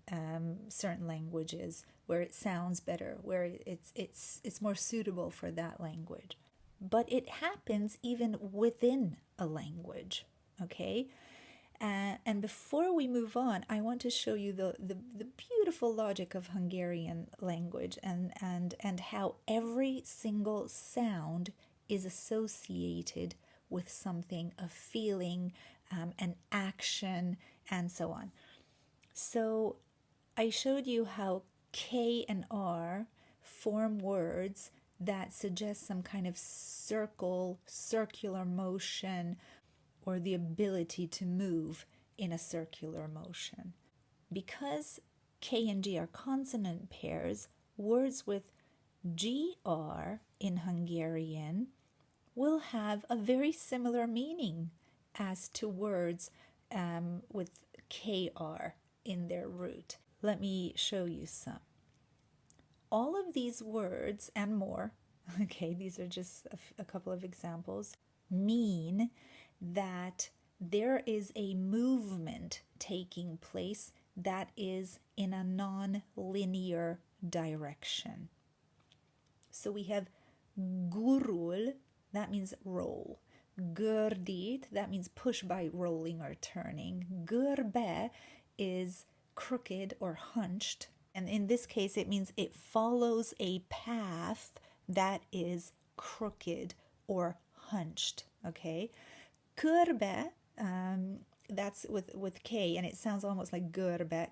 certain languages where it sounds better, where it's more suitable for that language. But it happens even within a language, okay? And before we move on, I want to show you the beautiful logic of Hungarian language and how every single sound is associated with something, a feeling, an action, and so on. So I showed you how K and R form words that suggest some kind of circular motion, or the ability to move in a circular motion. Because K and G are consonant pairs, words with GR in Hungarian will have a very similar meaning as to words with KR in their root. Let me show you some. All of these words and more, okay, these are just a couple of examples, mean that there is a movement taking place that is in a non-linear direction. So we have gurul, that means roll. Gördít, that means push by rolling or turning. Görbe is crooked or hunched. And in this case, it means it follows a path that is crooked or hunched, okay? Körbe, that's with K, and it sounds almost like görbe.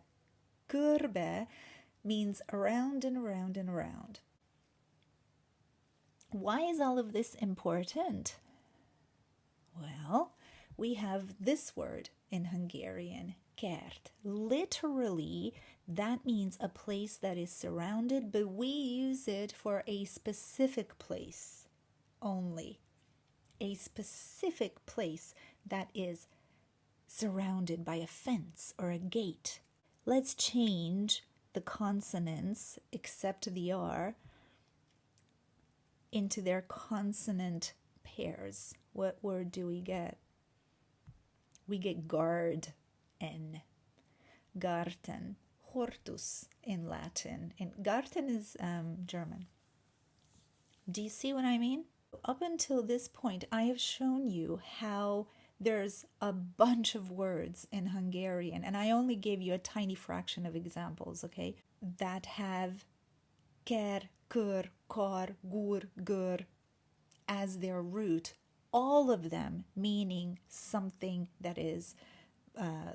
Körbe means around and around and around. Why is all of this important? Well, we have this word in Hungarian, kert. Literally, that means a place that is surrounded, but we use it for a specific place only. A specific place that is surrounded by a fence or a gate. Let's change the consonants, except the R, into their consonant pairs, what word do we get? We get garden, garten, hortus in Latin, and garten is German. Do you see what I mean? Up until this point, I have shown you how there's a bunch of words in Hungarian, and I only gave you a tiny fraction of examples, okay, that have ker, kur, kar, gur, gur as their root, all of them meaning something that is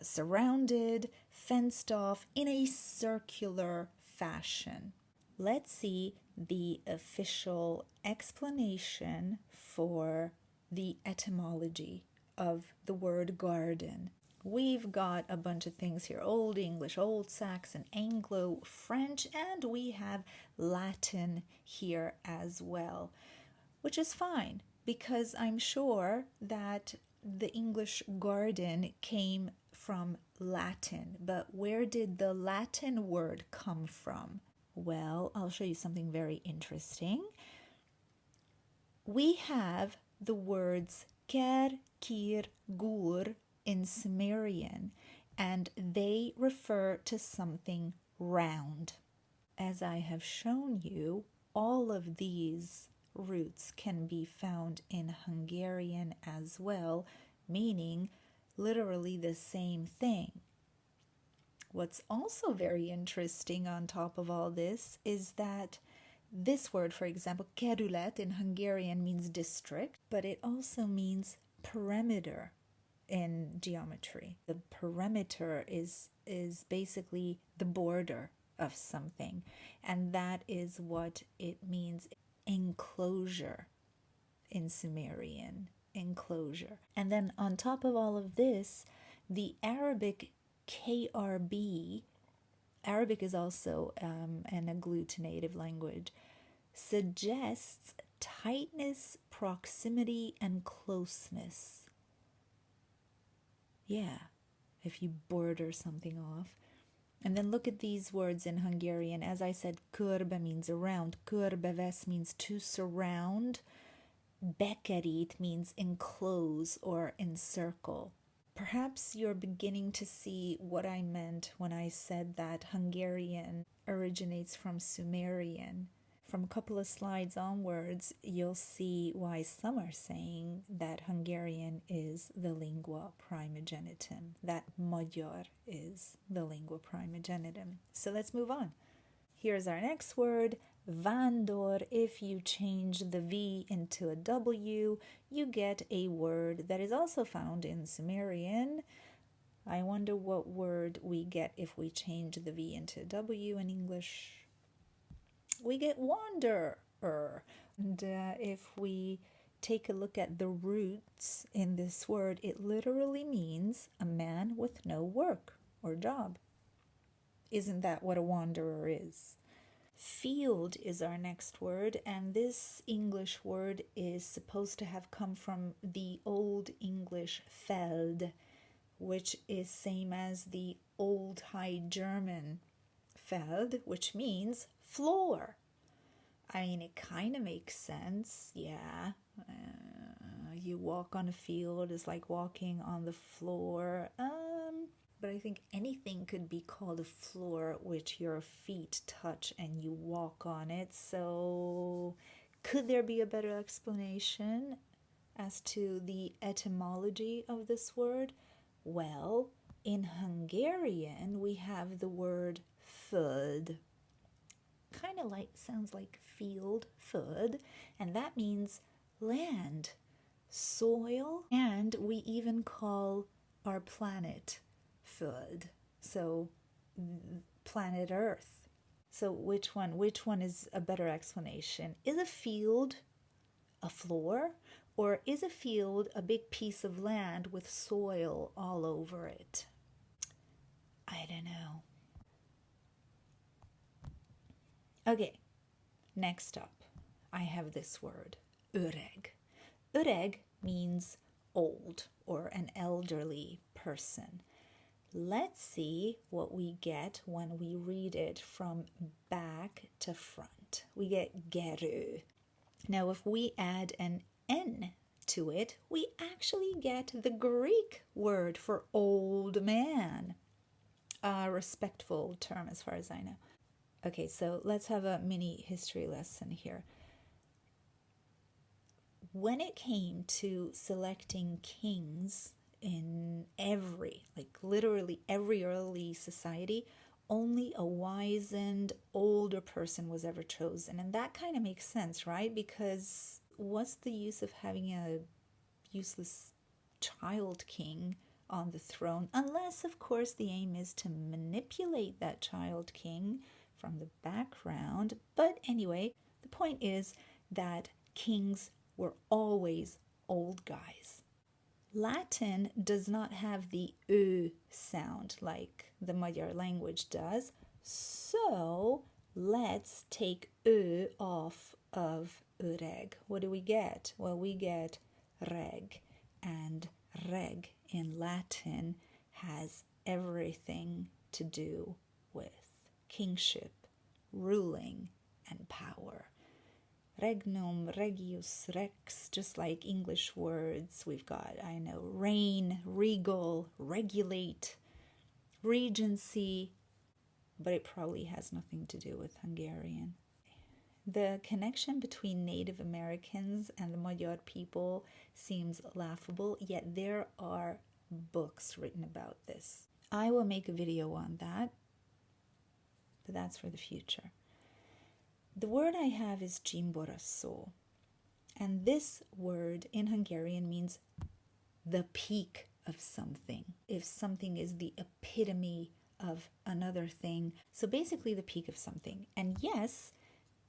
surrounded, fenced off in a circular fashion. Let's see the official explanation for the etymology of the word garden. We've got a bunch of things here: Old English, Old Saxon, Anglo, French, and we have Latin here as well, which is fine because I'm sure that the English garden came from Latin. But where did the Latin word come from? Well, I'll show you something very interesting. We have the words ker, kir, gur in Sumerian, and they refer to something round. As I have shown you, all of these roots can be found in Hungarian as well, meaning literally the same thing. What's also very interesting on top of all this is that this word, for example, kerület in Hungarian means district, but it also means perimeter in geometry. The perimeter is basically the border of something, and that is what it means, enclosure in Sumerian, enclosure. And then on top of all of this, the Arabic KRB, Arabic is also an agglutinative language, suggests tightness, proximity, and closeness. Yeah, if you border something off. And then look at these words in Hungarian. As I said, körbe means around, körbevesz means to surround, bekerít means enclose or encircle. Perhaps you're beginning to see what I meant when I said that Hungarian originates from Sumerian. From a couple of slides onwards, you'll see why some are saying that Hungarian is the lingua primogenitum, that Magyar is the lingua primogenitum. So let's move on. Here's our next word, vándor. If you change the V into a W, you get a word that is also found in Sumerian. I wonder what word we get if we change the V into a W in English. We get wanderer. And if we take a look at the roots in this word, it literally means a man with no work or job. Isn't that what a wanderer is? Field is our next word, and this English word is supposed to have come from the Old English feld, which is same as the Old High German feld, which means floor. I mean, it kind of makes sense, yeah. You walk on a field is like walking on the floor. But I think anything could be called a floor which your feet touch and you walk on it. So could there be a better explanation as to the etymology of this word? Well, in Hungarian, we have the word föld. Kind of like, sounds like field, föld, and that means land, soil, and we even call our planet föld, so planet Earth. So which one is a better explanation? Is a field a floor, or is a field a big piece of land with soil all over it? I don't know. Okay, next up, I have this word, öreg. Öreg means old or an elderly person. Let's see what we get when we read it from back to front. We get gerő. Now, if we add an N to it, we actually get the Greek word for old man. A respectful term as far as I know. Okay, so let's have a mini history lesson here. When it came to selecting kings in literally every early society, only a wizened older person was ever chosen. And that kind of makes sense, right? Because what's the use of having a useless child king on the throne? Unless, of course, the aim is to manipulate that child king from the background. But anyway, the point is that kings were always old guys. Latin does not have the Ö sound like the Magyar language does, so let's take Ö off of öreg. What do we get? Well, we get reg, and reg in Latin has everything to do with kingship, ruling, and power. Regnum, regius, rex, just like English words. We've got, reign, regal, regulate, regency, but it probably has nothing to do with Hungarian. The connection between Native Americans and the Magyar people seems laughable, yet there are books written about this. I will make a video on that, but that's for the future. The word I have is Csimboraszó, and this word in Hungarian means the peak of something. If something is the epitome of another thing, so basically the peak of something. And yes,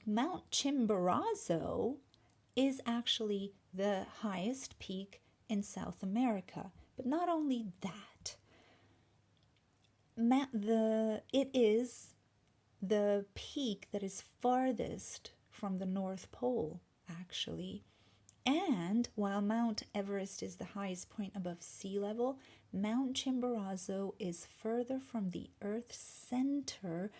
Mount Chimborazo is actually the highest peak in South America. But not only that, it is the peak that is farthest from the North Pole, actually. And while Mount Everest is the highest point above sea level, Mount Chimborazo is further from the Earth's center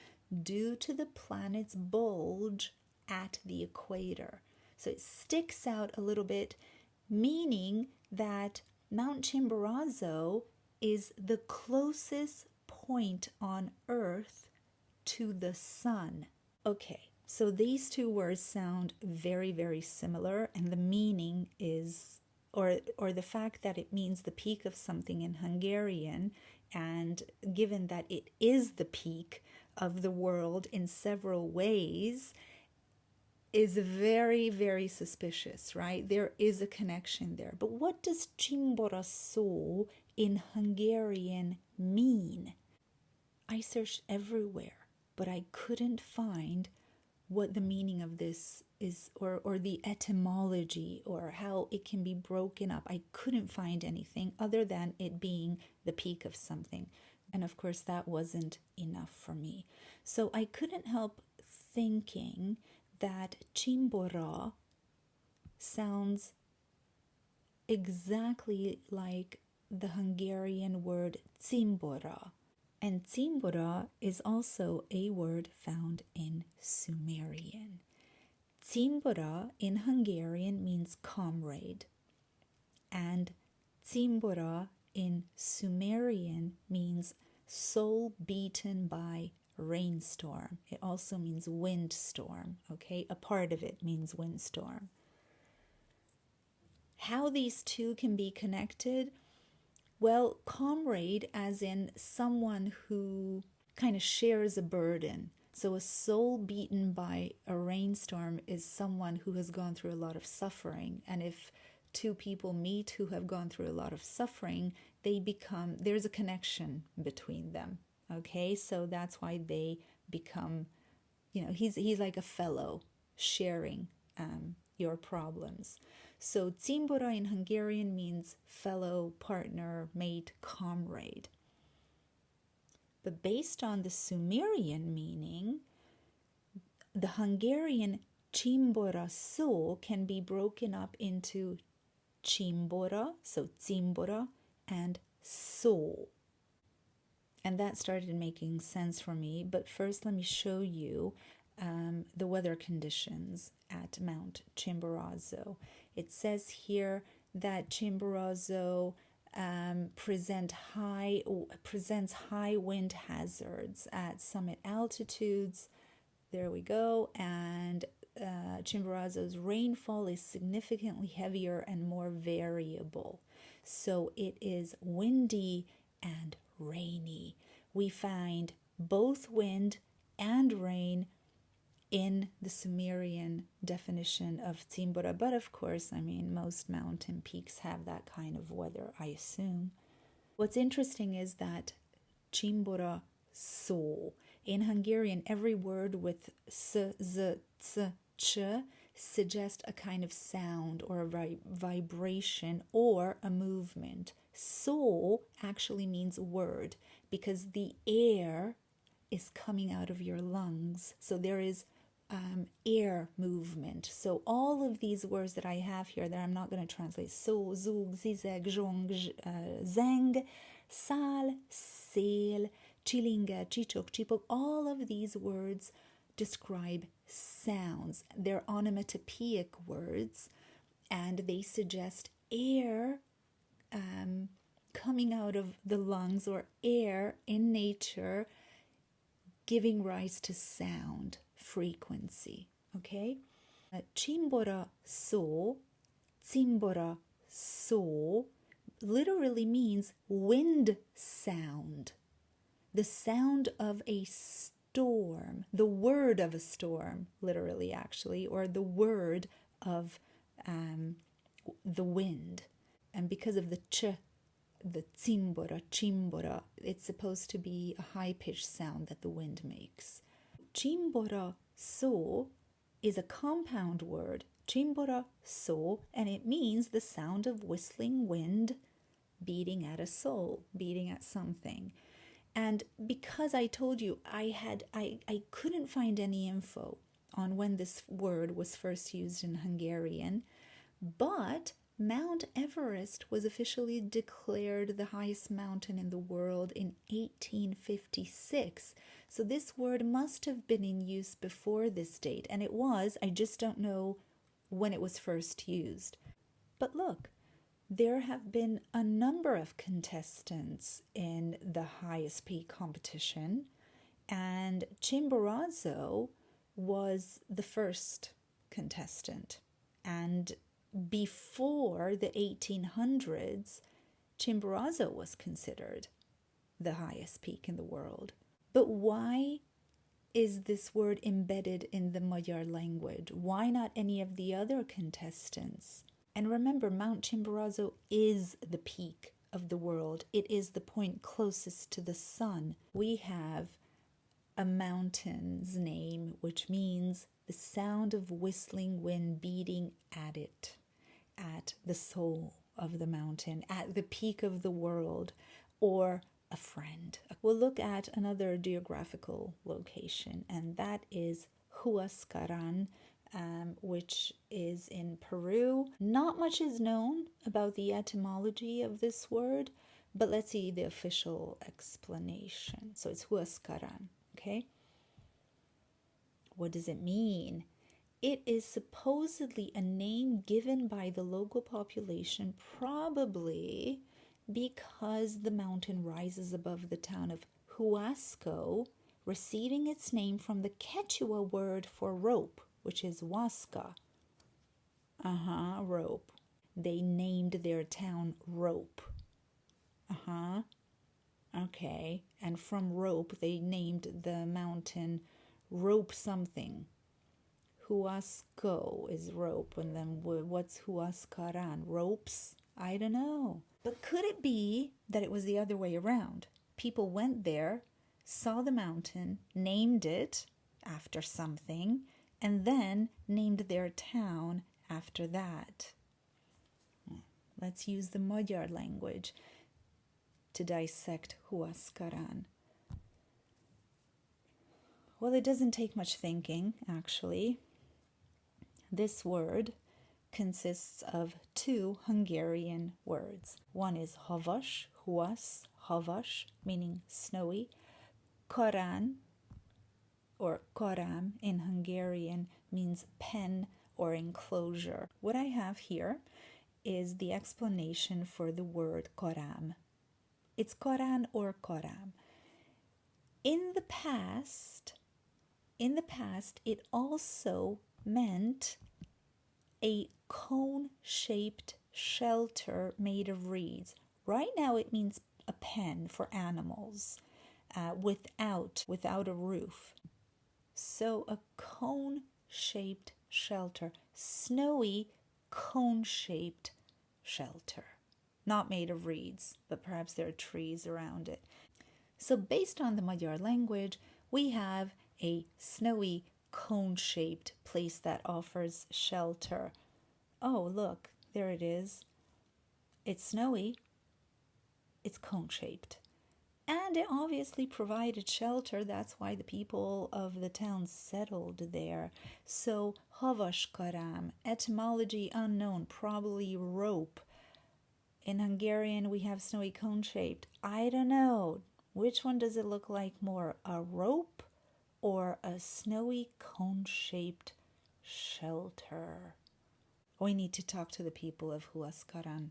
due to the planet's bulge at the equator. So it sticks out a little bit, meaning that Mount Chimborazo is the closest point on Earth to the sun. Okay, so these two words sound very, very similar, and the meaning is, or the fact that it means the peak of something in Hungarian, and given that it is the peak of the world in several ways, is very, very suspicious, right? There is a connection there. But what does Csimboraszó in Hungarian mean? I searched everywhere, but I couldn't find what the meaning of this is, or the etymology, or how it can be broken up. I couldn't find anything other than it being the peak of something. And of course, that wasn't enough for me. So I couldn't help thinking that Cimbora sounds exactly like the Hungarian word cimbora. And cimbora is also a word found in Sumerian. Cimbora in Hungarian means comrade, and cimbora in Sumerian means soul beaten by rainstorm. It also means windstorm, okay? A part of it means windstorm. How these two can be connected? Well, comrade as in someone who kind of shares a burden. So a soul beaten by a rainstorm is someone who has gone through a lot of suffering. And if two people meet who have gone through a lot of suffering, there's a connection between them. Okay, so that's why they become, he's like a fellow sharing your problems. So cimbora in Hungarian means fellow, partner, mate, comrade. But based on the Sumerian meaning, the Hungarian Csimboraszó can be broken up into Cimbora, so cimbora, and szó. And that started making sense for me. But first, let me show you the weather conditions at Mount Chimborazo. It says here that Chimborazo presents high wind hazards at summit altitudes. There we go. And Chimborazo's rainfall is significantly heavier and more variable. So it is windy and rainy. We find both wind and rain in the Sumerian definition of Tsimbora. But of course, I mean, most mountain peaks have that kind of weather, I assume. What's interesting is that Tsimbora so. In Hungarian, every word with s, z, ts, ch suggests a kind of sound or a vibration or a movement. So actually means word because the air is coming out of your lungs. So there is air movement. So all of these words that I have here that I'm not going to translate, so, zug, zizeg, zhong, zeng, sal, sel, chilinga, chichok, chipok, all of these words describe sounds. They're onomatopoeic words and they suggest air coming out of the lungs or air in nature giving rise to sound frequency. Okay? Tsimbora so literally means wind sound, the sound of a storm, the word of a storm, literally actually, or the word of the wind. And because of the ch, the chimbora, it's supposed to be a high-pitched sound that the wind makes. Chimbora so is a compound word, chimbora so, and it means the sound of whistling wind beating at a soul, beating at something. And because I told you I couldn't find any info on when this word was first used in Hungarian, but Mount Everest was officially declared the highest mountain in the world in 1856. So this word must have been in use before this date, and it was. I just don't know when it was first used. But look, there have been a number of contestants in the highest peak competition, and Chimborazo was the first contestant. And before the 1800s, Chimborazo was considered the highest peak in the world. But why is this word embedded in the Magyar language? Why not any of the other contestants? And remember, Mount Chimborazo is the peak of the world. It is the point closest to the sun. We have a mountain's name, which means the sound of whistling wind beating at it, at the soul of the mountain, at the peak of the world, or a friend. We'll look at another geographical location, and that is Huascaran, which is in Peru. Not much is known about the etymology of this word, but let's see the official explanation. So it's Huascaran, okay? What does it mean? It is supposedly a name given by the local population, probably because the mountain rises above the town of Huasco, receiving its name from the Quechua word for rope, which is Huasca. Rope. They named their town Rope. Okay. And from rope, they named the mountain Rope something. Huasco is rope, and then what's Huascaran? Ropes? I don't know. But could it be that it was the other way around? People went there, saw the mountain, named it after something, and then named their town after that. Let's use the Magyar language to dissect Huascaran. Well, it doesn't take much thinking, actually. This word consists of two Hungarian words. One is havas, huas, havas, meaning snowy. Karan, or karam in Hungarian, means pen or enclosure. What I have here is the explanation for the word Koram. It's Koran or Koram. In the past, it also meant a cone-shaped shelter made of reeds. Right now it means a pen for animals without a roof. So a cone-shaped shelter, snowy cone-shaped shelter, not made of reeds, but perhaps there are trees around it. So based on the Magyar language, we have a snowy cone-shaped place that offers shelter. Oh, look, there it is. It's snowy. It's cone-shaped. And it obviously provided shelter. That's why the people of the town settled there. So, havas karam, etymology unknown, probably rope. In Hungarian, we have snowy cone-shaped. I don't know. Which one does it look like more, a rope or a snowy cone-shaped shelter? We need to talk to the people of Huascaran.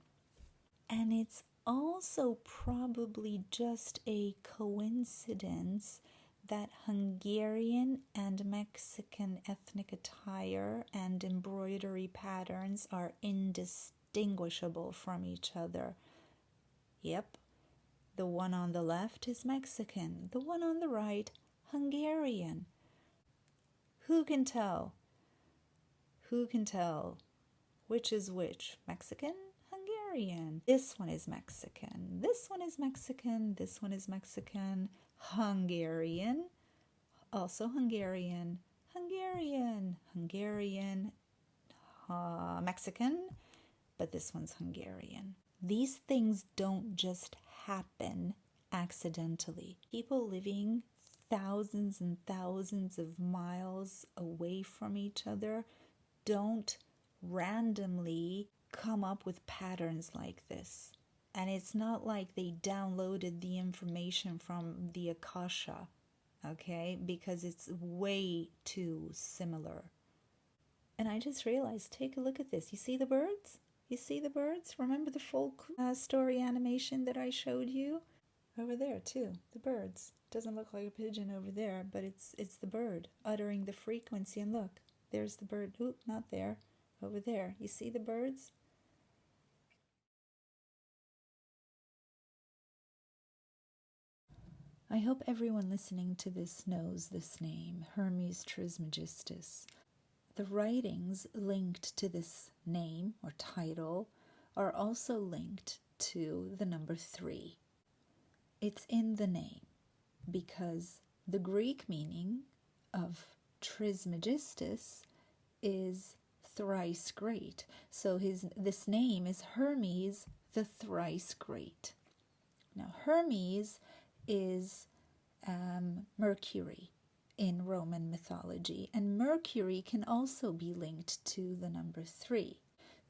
And it's also probably just a coincidence that Hungarian and Mexican ethnic attire and embroidery patterns are indistinguishable from each other. Yep, the one on the left is Mexican, the one on the right, Hungarian. Who can tell? Who can tell which is which? Mexican? Hungarian. This one is Mexican. This one is Mexican. This one is Mexican. Hungarian. Also Hungarian. Hungarian. Hungarian. Mexican. But this one's Hungarian. These things don't just happen accidentally. People living thousands and thousands of miles away from each other don't randomly come up with patterns like this. And it's not like they downloaded the information from the Akasha, okay? Because it's way too similar. And I just realized, take a look at this. You see the birds? You see the birds? Remember the folk story animation that I showed you? Over there too, the birds. Doesn't look like a pigeon over there, but it's the bird uttering the frequency. And look, there's the bird. Oop, not there. Over there. You see the birds? I hope everyone listening to this knows this name, Hermes Trismegistus. The writings linked to this name or title are also linked to the number 3. It's in the name because the Greek meaning of Trismegistus is thrice great. So this name is Hermes the thrice great. Now Hermes is Mercury in Roman mythology, and Mercury can also be linked to the number 3.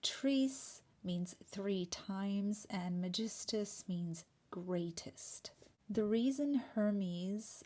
Tris means 3 times, and Megistus means greatest. The reason Hermes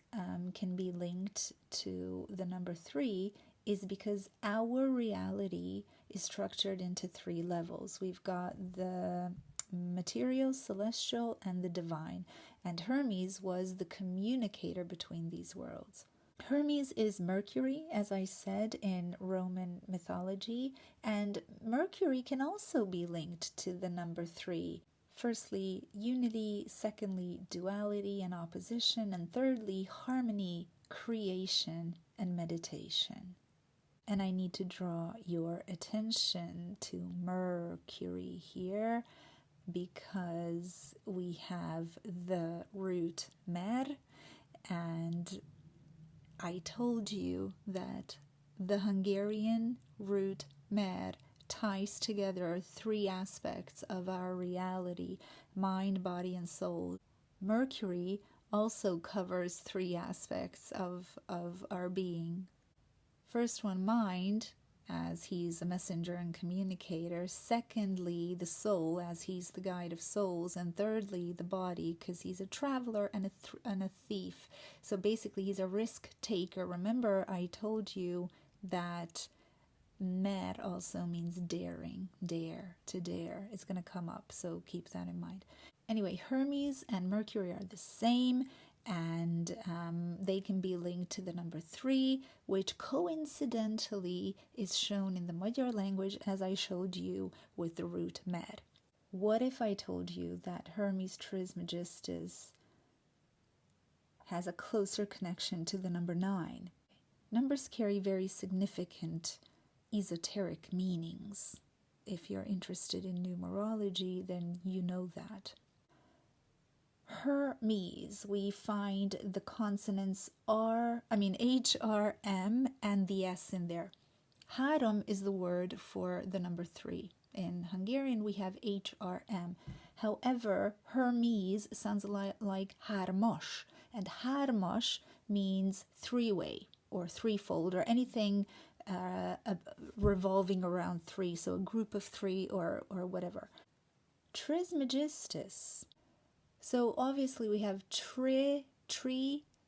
can be linked to the number 3 is because our reality is structured into 3 levels. We've got the material, celestial, and the divine. And Hermes was the communicator between these worlds. Hermes is Mercury, as I said, in Roman mythology, and Mercury can also be linked to the number 3. Firstly, unity, secondly, duality and opposition, and thirdly, harmony, creation, and meditation. And I need to draw your attention to Mercury here because we have the root mer, and I told you that the Hungarian root mer ties together 3 aspects of our reality, mind, body, and soul. Mercury also covers 3 aspects of our being. First one, mind, as he's a messenger and communicator. Secondly, the soul, as he's the guide of souls. And thirdly, the body, because he's a traveler and a thief. So basically, he's a risk taker. Remember, I told you that Mer also means daring, dare, to dare. It's going to come up, so keep that in mind. Anyway, Hermes and Mercury are the same, and they can be linked to the number 3, which coincidentally is shown in the Magyar language, as I showed you with the root mer. What if I told you that Hermes Trismegistus has a closer connection to the number 9? Numbers carry very significant esoteric meanings. If you're interested in numerology, then you know that. Hermes, we find the consonants H, R, M, and the S in there. Három is the word for the number 3. In Hungarian, we have HRM. However, Hermes sounds like hármas, and hármas means three-way or threefold or anything revolving around 3, so a group of 3 or whatever. Trismegistus. So obviously we have tri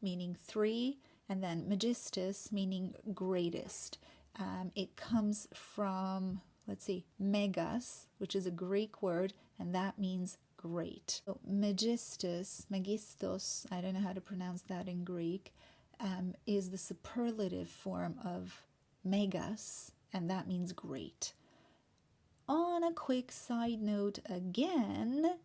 meaning 3, and then magistus meaning greatest. It comes from, megas, which is a Greek word, and that means great. So magistos, I don't know how to pronounce that in Greek, is the superlative form of megas, and that means great. On a quick side note again,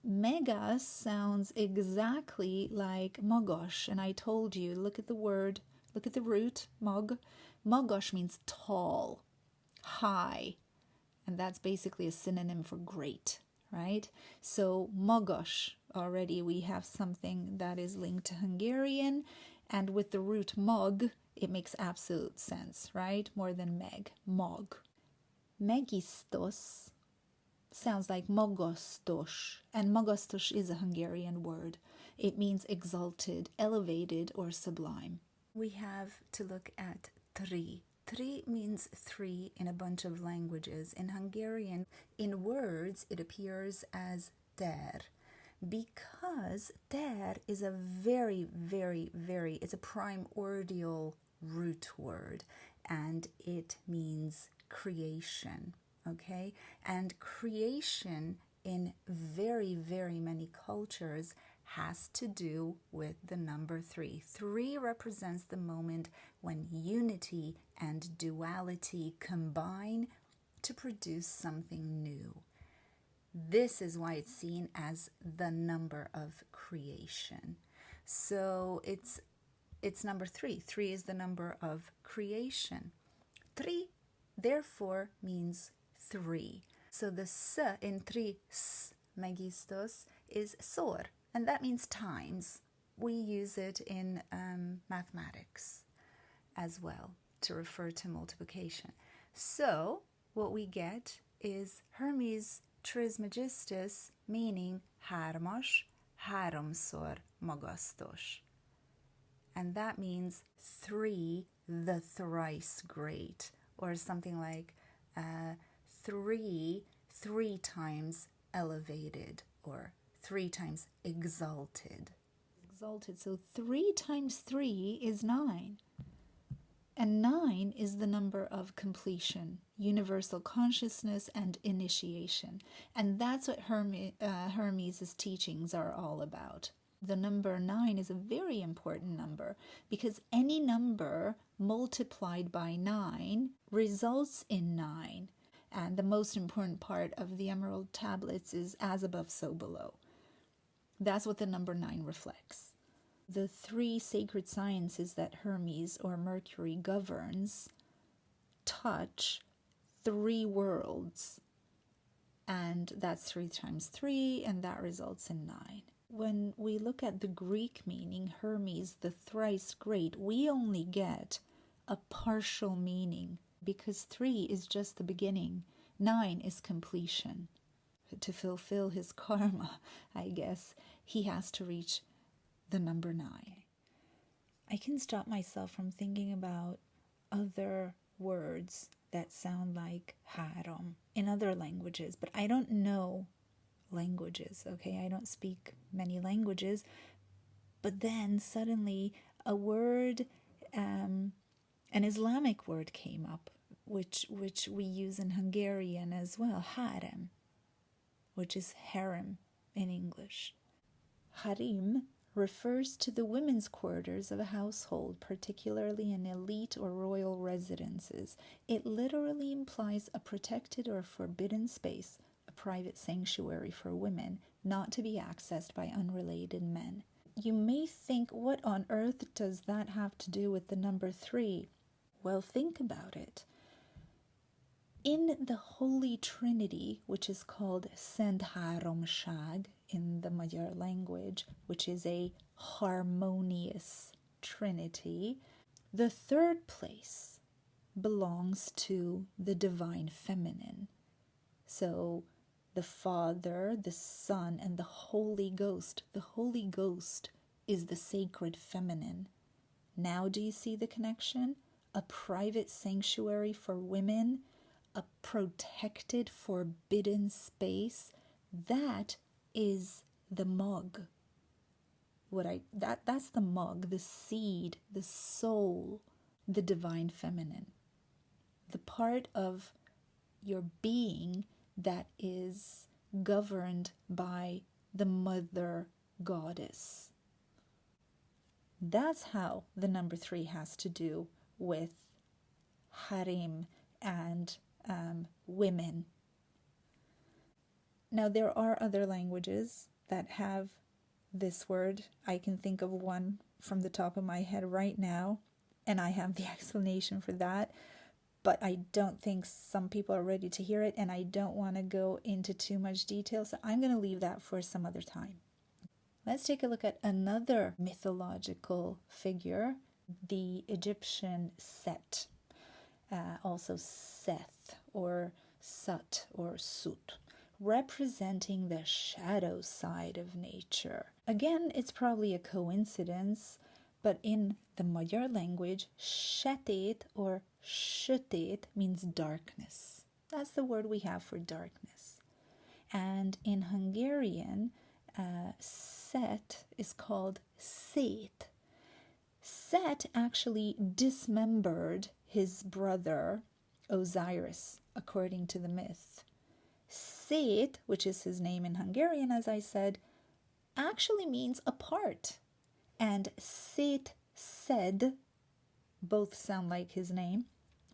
megas sounds exactly like magos, and I told you, look at the root, mag. Magos means tall, high, and that's basically a synonym for great, right? So magos, already we have something that is linked to Hungarian, and with the root mag, it makes absolute sense, right? More than meg, mog. Megistos sounds like magasztos, and magasztos is a Hungarian word. It means exalted, elevated, or sublime. We have to look at tri. Tri means 3 in a bunch of languages. In Hungarian, in words, it appears as ter, because ter is a it's a primordial root word, and it means creation, okay? And creation in very many cultures has to do with the number 3. 3 represents the moment when unity and duality combine to produce something new. This is why it's seen as the number of creation. So it's number 3. 3 is the number of creation. Tri, therefore, means 3. So the s in tri, s, megistos, is sor, and that means times. We use it in mathematics as well to refer to multiplication. So what we get is Hermes Trismegistus, meaning hármas, háromszor magasztos. And that means 3, the thrice great, or something like 3 times elevated, or 3 times exalted. So 3 times 3 is 9. And 9 is the number of completion, universal consciousness, and initiation. And that's what Hermes' teachings are all about. The number 9 is a very important number because any number multiplied by 9 results in 9. And the most important part of the Emerald Tablets is as above, so below. That's what the number 9 reflects. The 3 sacred sciences that Hermes or Mercury governs touch 3 worlds. And that's 3 times 3, and that results in 9. When we look at the Greek meaning, Hermes, the thrice great, we only get a partial meaning because 3 is just the beginning. 9 is completion. To fulfill his karma, I guess, he has to reach the number 9. I can stop myself from thinking about other words that sound like három in other languages, but I don't know languages, okay? I don't speak many languages, but then suddenly a word, an Islamic word came up, which we use in Hungarian as well, harem, which is harem in English. Harem refers to the women's quarters of a household, particularly in elite or royal residences. It literally implies a protected or forbidden space, a private sanctuary for women, not to be accessed by unrelated men. You may think, what on earth does that have to do with the number 3? Well, think about it. In the Holy Trinity, which is called Szent-háromság in the Magyar language, which is a harmonious trinity, the 3rd place belongs to the divine feminine. So the Father, the Son, and the Holy Ghost. The Holy Ghost is the sacred feminine. Now do you see the connection? A private sanctuary for women, a protected, forbidden space. That is the mug. That's the mug, the seed, the soul, the divine feminine. The part of your being that is governed by the mother goddess. That's how the number 3 has to do with harem and women. Now, there are other languages that have this word. I can think of one from the top of my head right now, and I have the explanation for that, but I don't think some people are ready to hear it, and I don't want to go into too much detail, so I'm going to leave that for some other time. Let's take a look at another mythological figure, the Egyptian Set, also Seth or Sut or Sut, representing the shadow side of nature. Again, it's probably a coincidence, but in the Magyar language, sötét or sötét means darkness. That's the word we have for darkness. And in Hungarian, Set is called Szét. Set actually dismembered his brother Osiris, according to the myth. Szét, which is his name in Hungarian, as I said, actually means apart. And Szét said, both sound like his name,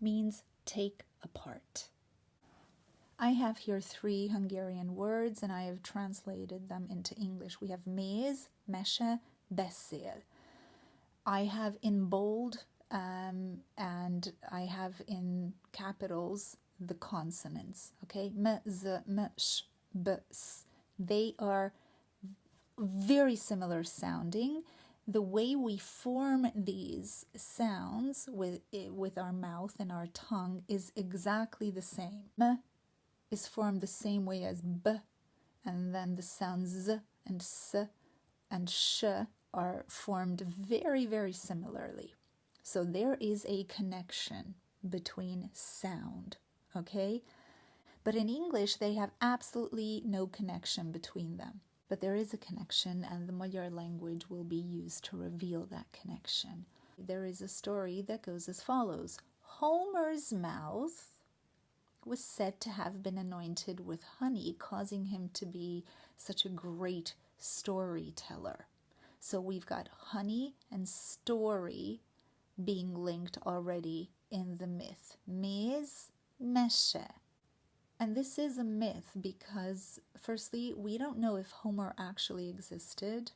means take apart. I have here 3 Hungarian words, and I have translated them into English. We have méz, mese, beszél. I have in bold and I have in capitals the consonants, okay? M, z, m, sh, b, s. They are very similar sounding. The way we form these sounds with our mouth and our tongue is exactly the same. M is formed the same way as b, and then the sounds z and s and sh are formed very, very similarly. So there is a connection between sound, okay? But in English, they have absolutely no connection between them. But there is a connection, and the Magyar language will be used to reveal that connection. There is a story that goes as follows. Homer's mouth was said to have been anointed with honey, causing him to be such a great storyteller. So we've got honey and story being linked already in the myth. Méz, mese. And this is a myth because, firstly, we don't know if Homer actually existed.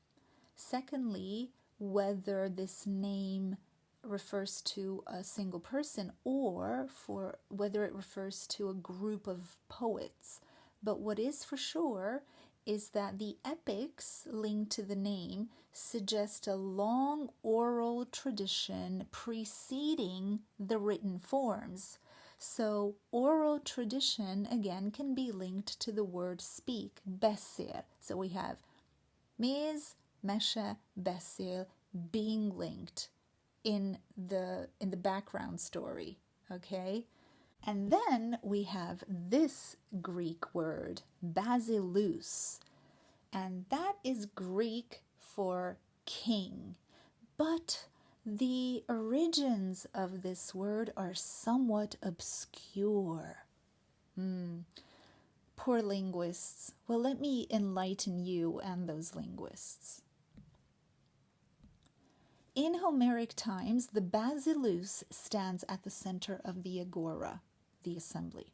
Secondly, whether this name refers to a single person or for whether it refers to a group of poets. But what is for sure is that the epics linked to the name suggest a long oral tradition preceding the written forms. So oral tradition, again, can be linked to the word speak, beszél. So we have méz, mese, beszél being linked in the background story, okay? And then we have this Greek word, basileus, and that is Greek for king. But The origins of this word are somewhat obscure. Poor linguists. Well, let me enlighten you and those linguists. In Homeric times, the basileus stands at the center of the agora, the assembly.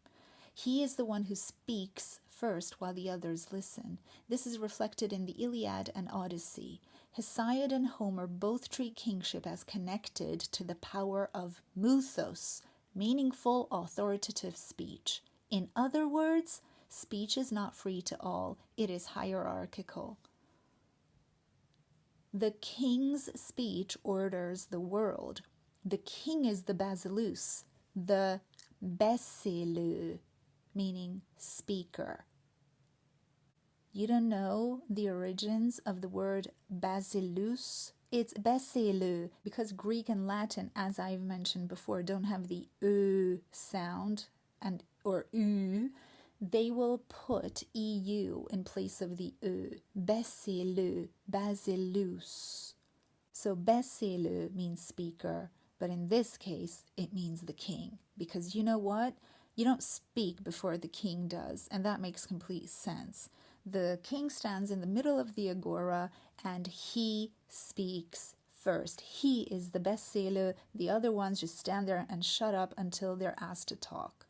He is the one who speaks first while the others listen. This is reflected in the Iliad and Odyssey. Hesiod and Homer both treat kingship as connected to the power of muthos, meaningful, authoritative speech. In other words, speech is not free to all, it is hierarchical. The king's speech orders the world. The king is the basileus, the besileu, meaning speaker. You don't know the origins of the word basileus? It's besileu, because Greek and Latin, as I've mentioned before, don't have the ö sound or u. They will put eu in place of the ö. Besileu, basileus. So besileu means speaker, but in this case, it means the king. Because you know what? You don't speak before the king does, and that makes complete sense. The king stands in the middle of the agora, and he speaks first. He is the besileu. The other ones just stand there and shut up until they're asked to talk.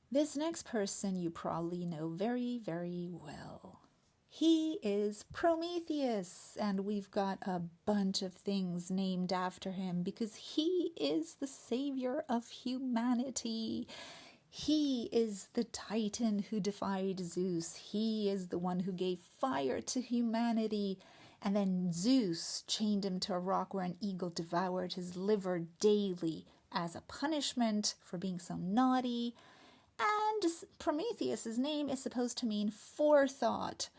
This next person you probably know very, very well. He is Prometheus, and we've got a bunch of things named after him because he is the savior of humanity. He is the Titan who defied Zeus. He is the one who gave fire to humanity. And then Zeus chained him to a rock where an eagle devoured his liver daily as a punishment for being so naughty. And Prometheus' name is supposed to mean forethought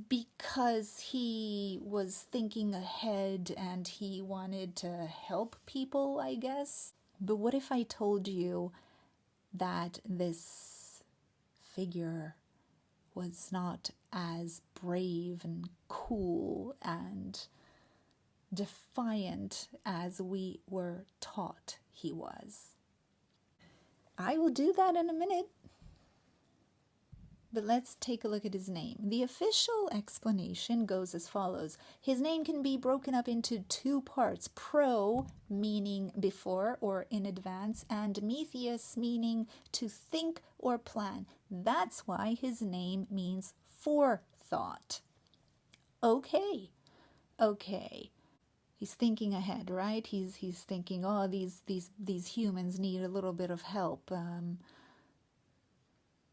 because he was thinking ahead and he wanted to help people, I guess. But what if I told you that this figure was not as brave and cool and defiant as we were taught he was? I will do that in a minute. But let's take a look at his name. The official explanation goes as follows. His name can be broken up into two parts. Pro, meaning before or in advance, and metheus, meaning to think or plan. That's why his name means forethought. Okay. He's thinking ahead, right? He's thinking, oh, these humans need a little bit of help.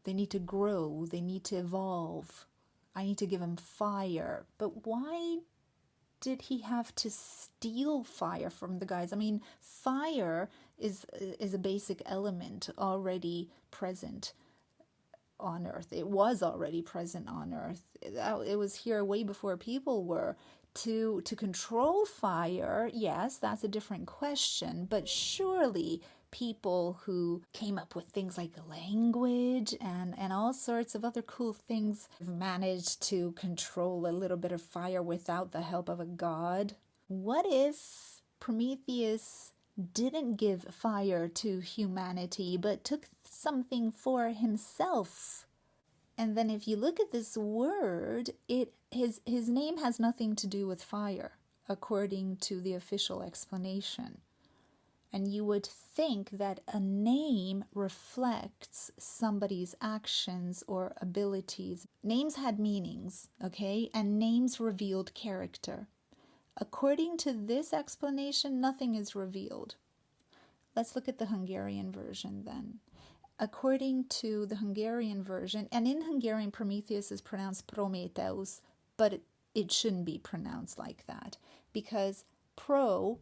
They need to grow. They need to evolve. I need to give them fire. But why did he have to steal fire from the guys? I mean, fire is a basic element already present on Earth. It was already present on Earth. It was here way before people were. To control fire, yes, that's a different question, but surely people who came up with things like language and all sorts of other cool things have managed to control a little bit of fire without the help of a god. What if Prometheus didn't give fire to humanity but took something for himself? And then if you look at this word, his name has nothing to do with fire, according to the official explanation. And you would think that a name reflects somebody's actions or abilities. Names had meanings, okay? And names revealed character. According to this explanation, nothing is revealed. Let's look at the Hungarian version then. According to the Hungarian version, and in Hungarian, Prometheus is pronounced Prometheus, but it shouldn't be pronounced like that, because pro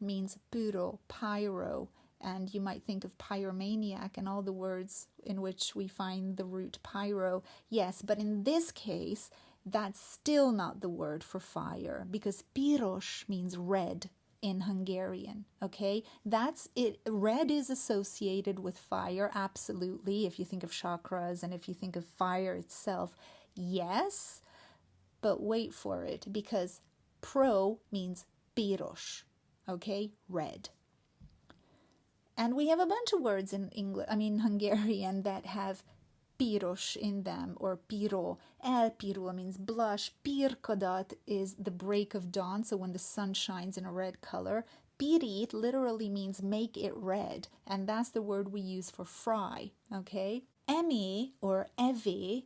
means puro, pyro, and you might think of pyromaniac and all the words in which we find the root pyro. Yes, but in this case, that's still not the word for fire, because piros means red in Hungarian, okay? That's it. Red is associated with fire, absolutely. If you think of chakras and if you think of fire itself, yes, but wait for it, because pro means piros, okay? Red. And we have a bunch of words in Hungarian that have piros in them, or piro. Elpirul means blush. Pirkadat is the break of dawn, so when the sun shines in a red color. Pirit literally means make it red, and that's the word we use for fry, okay? Emi or evi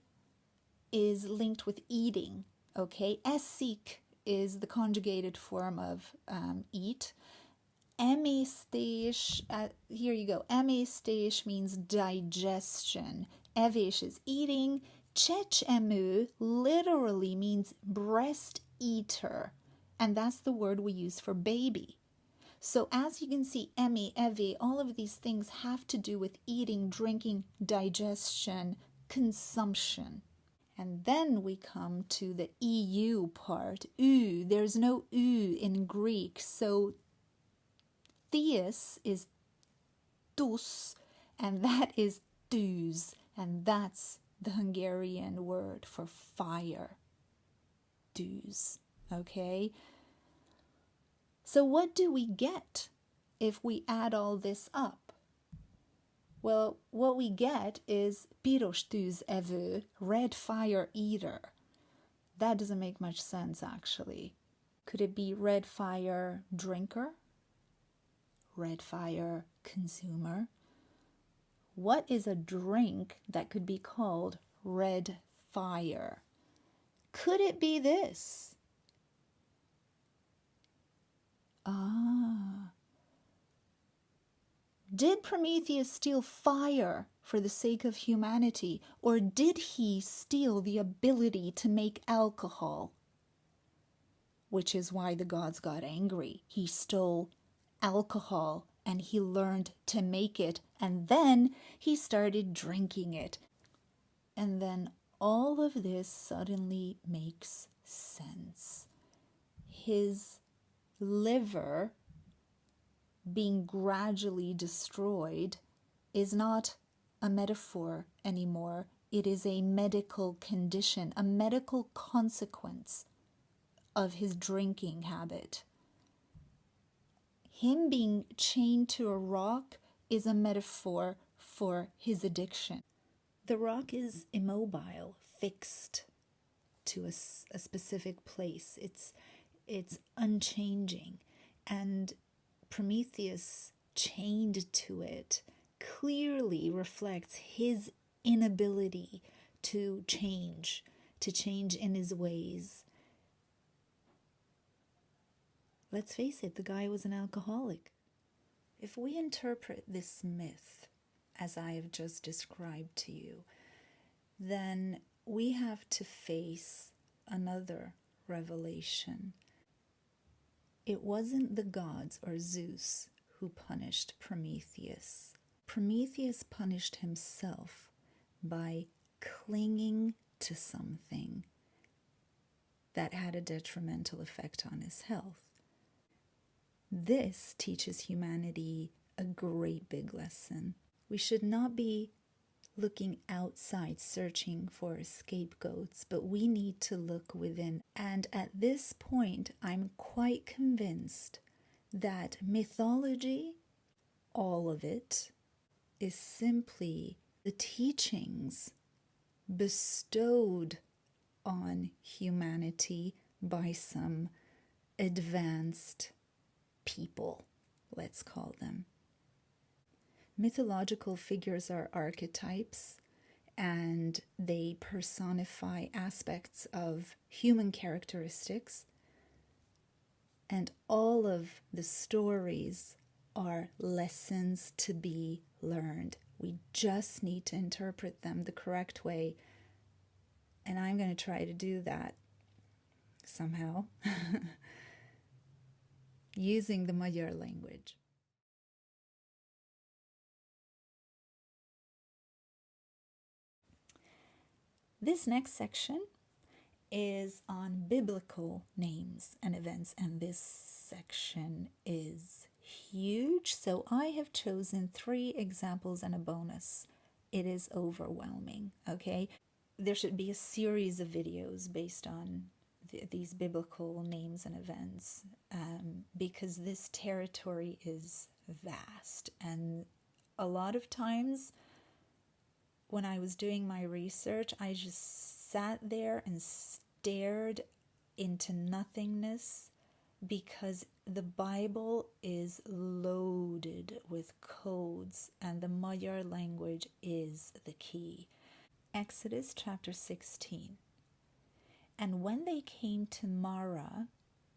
is linked with eating, okay? Esik is the conjugated form of eat. Emésztés, here you go. Emésztés means digestion. Evés is eating. Csecsemő literally means breast eater. And that's the word we use for baby. So as you can see, emi, evi, all of these things have to do with eating, drinking, digestion, consumption. And then we come to the EU part. U, there's no U in Greek, so Theus is tus, and that is tűz, and that's the Hungarian word for fire. Tűz, okay? So what do we get if we add all this up? Well, what we get is piros tűz evő, red fire eater. That doesn't make much sense, actually. Could it be red fire drinker? Red fire consumer? What is a drink that could be called red fire? Could it be this? Did Prometheus steal fire for the sake of humanity, or did he steal the ability to make alcohol? Which is why the gods got angry. He stole alcohol and he learned to make it, and then he started drinking it. And then all of this suddenly makes sense. His liver being gradually destroyed is not a metaphor anymore. It is a medical condition, a medical consequence of his drinking habit. Him being chained to a rock is a metaphor for his addiction. The rock is immobile, fixed to a specific place. It's unchanging. And Prometheus, chained to it, clearly reflects his inability to change in his ways. Let's face it, the guy was an alcoholic. If we interpret this myth as I have just described to you, then we have to face another revelation. It wasn't the gods or Zeus who punished Prometheus. Prometheus punished himself by clinging to something that had a detrimental effect on his health. This teaches humanity a great big lesson. We should not be looking outside, searching for scapegoats, but we need to look within. And at this point, I'm quite convinced that mythology, all of it, is simply the teachings bestowed on humanity by some advanced people, let's call them. Mythological figures are archetypes, and they personify aspects of human characteristics, and all of the stories are lessons to be learned. We just need to interpret them the correct way, and I'm going to try to do that somehow using the Magyar language. This next section is on biblical names and events, and this section is huge, so I have chosen 3 examples and a bonus. It is overwhelming, okay? There should be a series of videos based on these biblical names and events, because this territory is vast. And a lot of times when I was doing my research, I just sat there and stared into nothingness, because the Bible is loaded with codes and the Magyar language is the key. Exodus chapter 16. And when they came to Marah,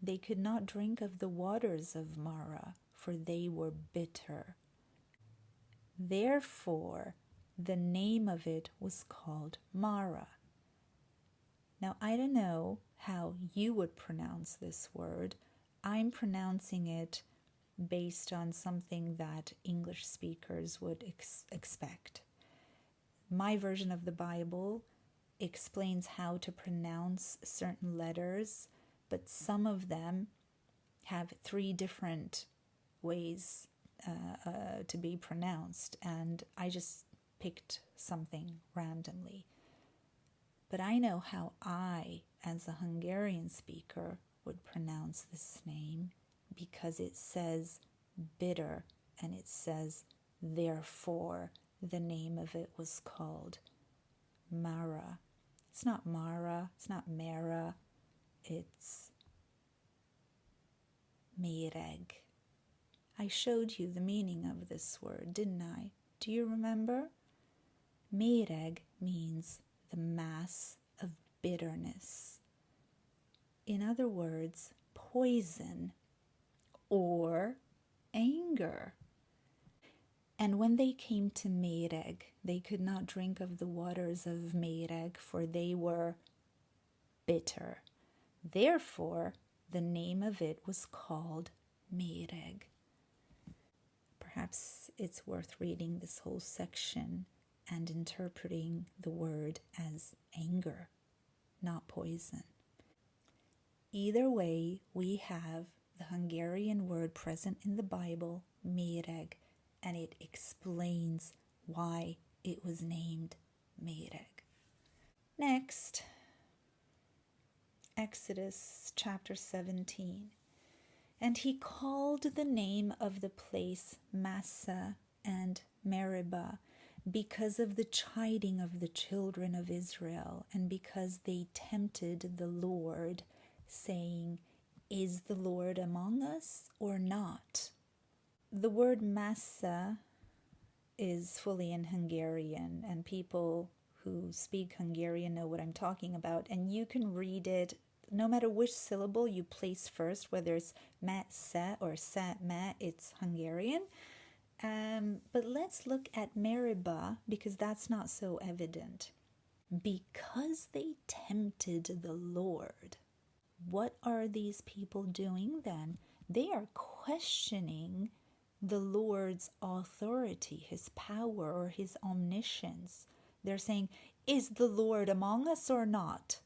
they could not drink of the waters of Marah, for they were bitter. Therefore, the name of it was called Marah. Now, I don't know how you would pronounce this word. I'm pronouncing it based on something that English speakers would expect. My version of the Bible explains how to pronounce certain letters, but some of them have 3 different ways to be pronounced, and I just picked something randomly. But I know how I, as a Hungarian speaker, would pronounce this name, because it says bitter, and it says, therefore, the name of it was called Marah. It's not Mara, it's not Mara, it's Méreg. I showed you the meaning of this word, didn't I? Do you remember? Méreg means the mass of bitterness. In other words, poison or anger. And when they came to Méreg, they could not drink of the waters of Méreg, for they were bitter. Therefore, the name of it was called Méreg. Perhaps it's worth reading this whole section and interpreting the word as anger, not poison. Either way, we have the Hungarian word present in the Bible, Méreg, and it explains why it was named Méreg. Next, Exodus chapter 17. And he called the name of the place Massa and Meribah, because of the chiding of the children of Israel, and because they tempted the Lord, saying, is the Lord among us or not? The word Massa is fully in Hungarian, and people who speak Hungarian know what I'm talking about, and you can read it no matter which syllable you place first, whether it's Massa or Sa-ma, it's Hungarian. But let's look at Meribah, because that's not so evident. Because they tempted the Lord. What are these people doing then? They are questioning the Lord's authority, his power, or his omniscience. They're saying, is the Lord among us or not?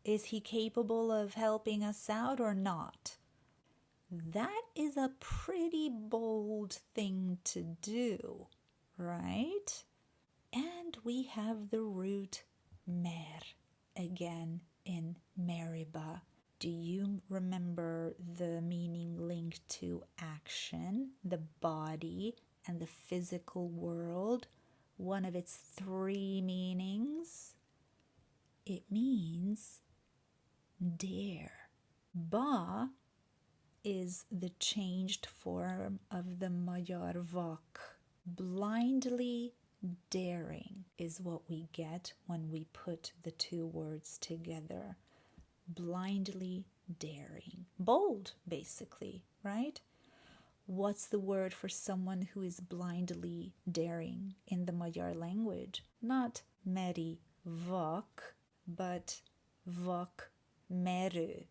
Is he capable of helping us out or not? That is a pretty bold thing to do, right? And we have the root mer again in Meribah. Do you remember the meaning linked to action, the body, and the physical world? One of its 3 meanings? It means dare. Ba is the changed form of the Magyar vak. Blindly daring is what we get when we put the 2 words together. Blindly daring. Bold, basically, right? What's the word for someone who is blindly daring in the Magyar language? Not meri vak, but vak meru.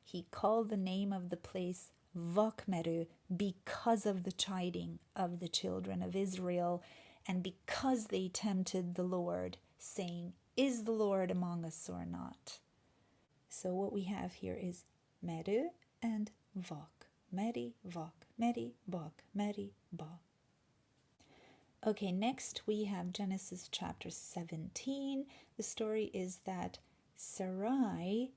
He called the name of the place Vakmeru because of the chiding of the children of Israel, and because they tempted the Lord, saying, is the Lord among us or not? So what we have here is Meru and Vak. Meri, Vak, Meri, Vak, Meri, Ba. Okay, next we have Genesis chapter 17. The story is that Sarai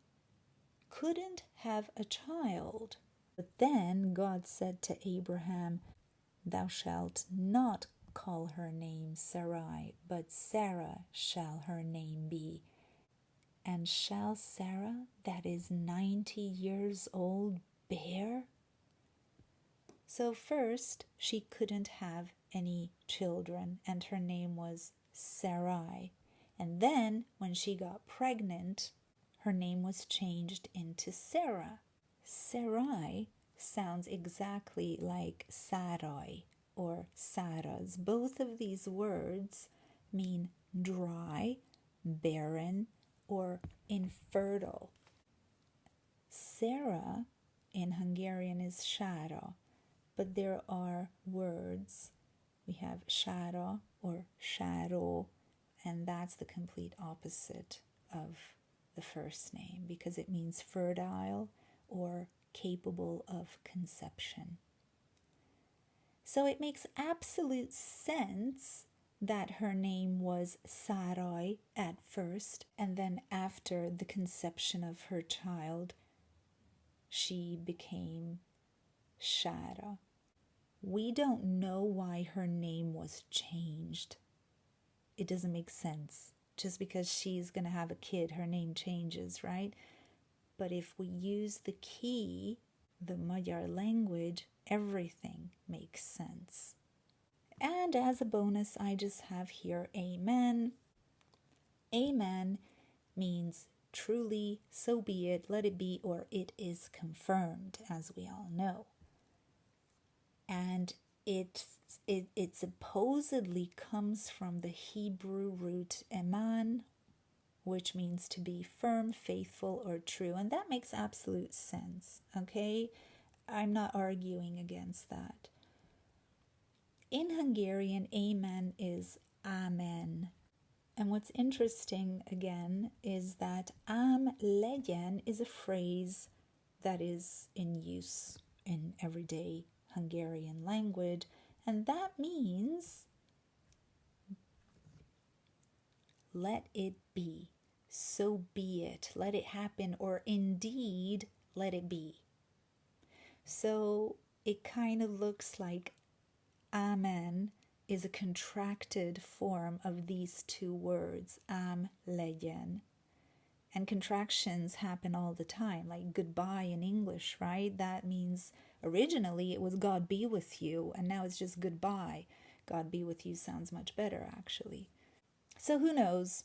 couldn't have a child. But then God said to Abraham, "Thou shalt not call her name Sarai, but Sarah shall her name be. And shall Sarah, that is 90 years old, bear?" So first, she couldn't have any children, and her name was Sarai. And then, when she got pregnant, her name was changed into Sarah. Sarai sounds exactly like Sarai or Saras. Both of these words mean dry, barren, or infertile. Sarah in Hungarian is Sára, but there are words. We have Sára or Sáró, and that's the complete opposite of the first name because it means fertile or capable of conception. So it makes absolute sense that her name was Sarai at first, and then after the conception of her child, she became Sára. We don't know why her name was changed. It doesn't make sense. Just because she's going to have a kid, her name changes, right? But if we use the key, the Magyar language, everything makes sense. And as a bonus, I just have here Amen. Amen means truly, so be it, let it be, or it is confirmed, as we all know. And it supposedly comes from the Hebrew root eman, which means to be firm, faithful, or true. And that makes absolute sense, okay? I'm not arguing against that. In Hungarian, amen is amen. And what's interesting, again, is that am legyen is a phrase that is in use in everyday Hungarian language, and that means let it be, so be it, let it happen, or indeed let it be. So it kind of looks like amen is a contracted form of these two words, am legyen. And contractions happen all the time, like goodbye in English, right? That means originally it was God be with you, and now it's just goodbye. God be with you sounds much better, actually. So who knows?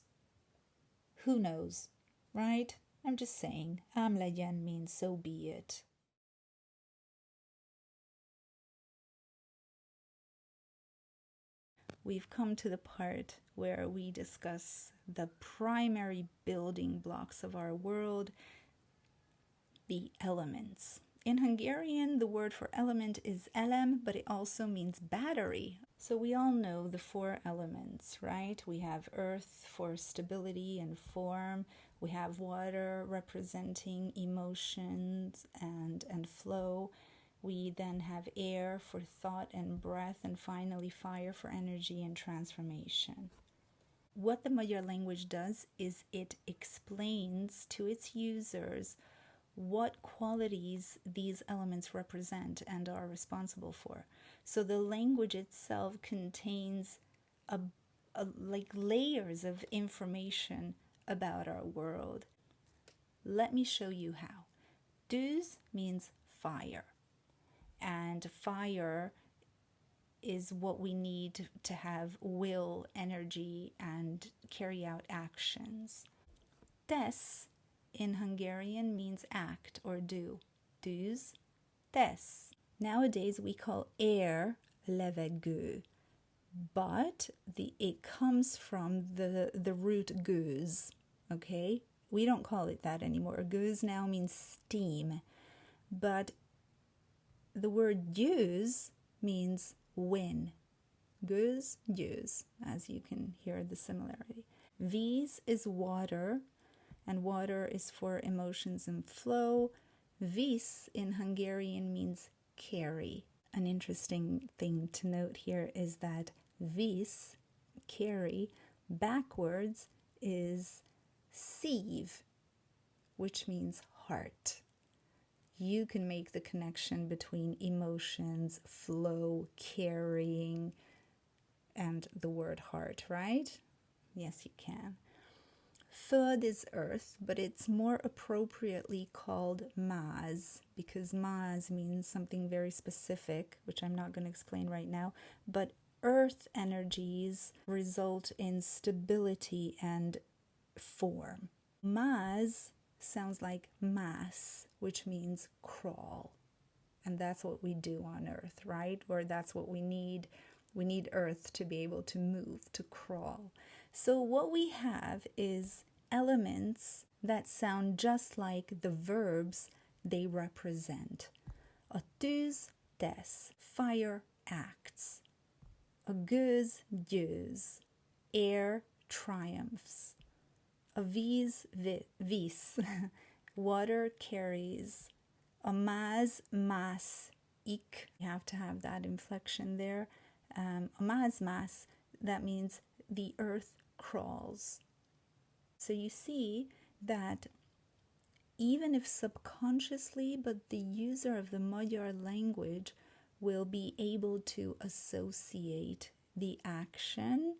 Who knows, right? I'm just saying, am legyen means so be it. We've come to the part where we discuss the primary building blocks of our world, the elements. In Hungarian, the word for element is elem, but it also means battery. So we all know the four elements, right? We have earth for stability and form. We have water representing emotions and flow. We then have air for thought and breath, and finally fire for energy and transformation. What the Magyar language does is it explains to its users what qualities these elements represent and are responsible for. So the language itself contains like layers of information about our world. Let me show you how. Tűz means fire. And fire is what we need to have will, energy, and carry out actions. Tesz in Hungarian means act or do. Tűz, tesz. Nowadays we call air levegő, but it comes from the root gőz, okay? We don't call it that anymore. Gőz now means steam, but the word győz means win. Gőz, győz, as you can hear the similarity. Víz is water, and water is for emotions and flow. Visz in Hungarian means carry. An interesting thing to note here is that visz, carry, backwards is szív, which means heart. You can make the connection between emotions, flow, carrying, and the word heart, right? Yes, you can. Third is earth, but it's more appropriately called Maz, because Maz means something very specific, which I'm not going to explain right now. But earth energies result in stability and form. Maz sounds like mass, which means crawl. And that's what we do on earth, right? Or that's what we need. We need earth to be able to move, to crawl. So what we have is elements that sound just like the verbs they represent. A tűz, tesz, fire, acts. A gőz, győz, air, triumphs. A víz, vis, water, carries. A máz, más, ik. You have to have that inflection there. A máz, más, that means the earth crawls. So you see that even if subconsciously, but the user of the Magyar language will be able to associate the action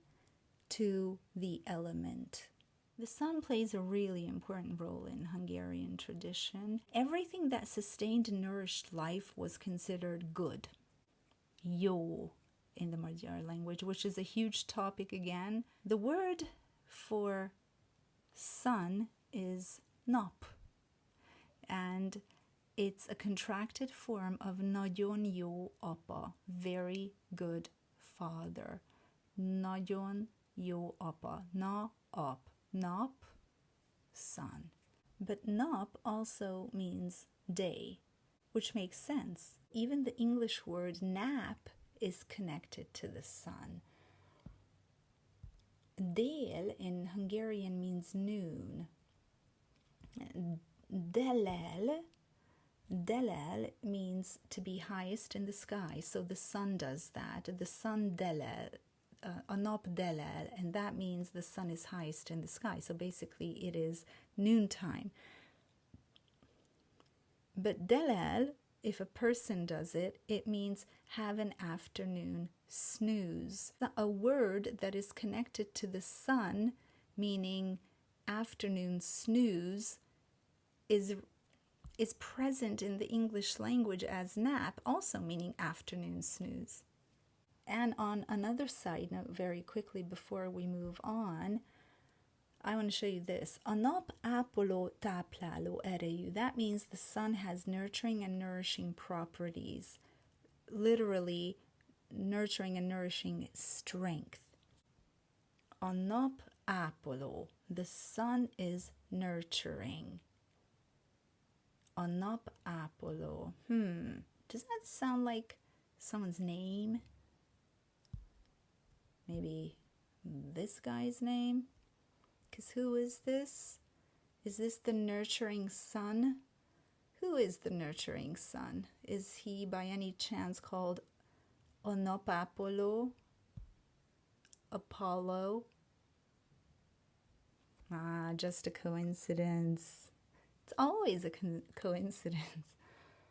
to the element. The sun plays a really important role in Hungarian tradition. Everything that sustained and nourished life was considered good. Jó in the Magyar language, which is a huge topic again. The word for sun is nap, and it's a contracted form of nagyon jó apa, very good father. Nagyon jó apa, na up, nap, sun. But nap also means day, which makes sense. Even the English word nap is connected to the sun. Dél in Hungarian means noon. Delel means to be highest in the sky, so the sun does that. The sun delel, a nap delel, and that means the sun is highest in the sky. So basically it is noontime. But delel, if a person does it, it means have an afternoon snooze. A word that is connected to the sun, meaning afternoon snooze, is present in the English language as nap, also meaning afternoon snooze. And on another side note, very quickly before we move on, I want to show you this. A nap ápoló tápláló erejű. That means the sun has nurturing and nourishing properties. Literally, nurturing and nourishing strength. A nap ápoló. The sun is nurturing. A nap ápoló. Does that sound like someone's name? Maybe this guy's name? Because who is this? Is this the nurturing sun? Who is the nurturing sun? Is he by any chance called a nap ápoló? Apollo? Just a coincidence. It's always a coincidence.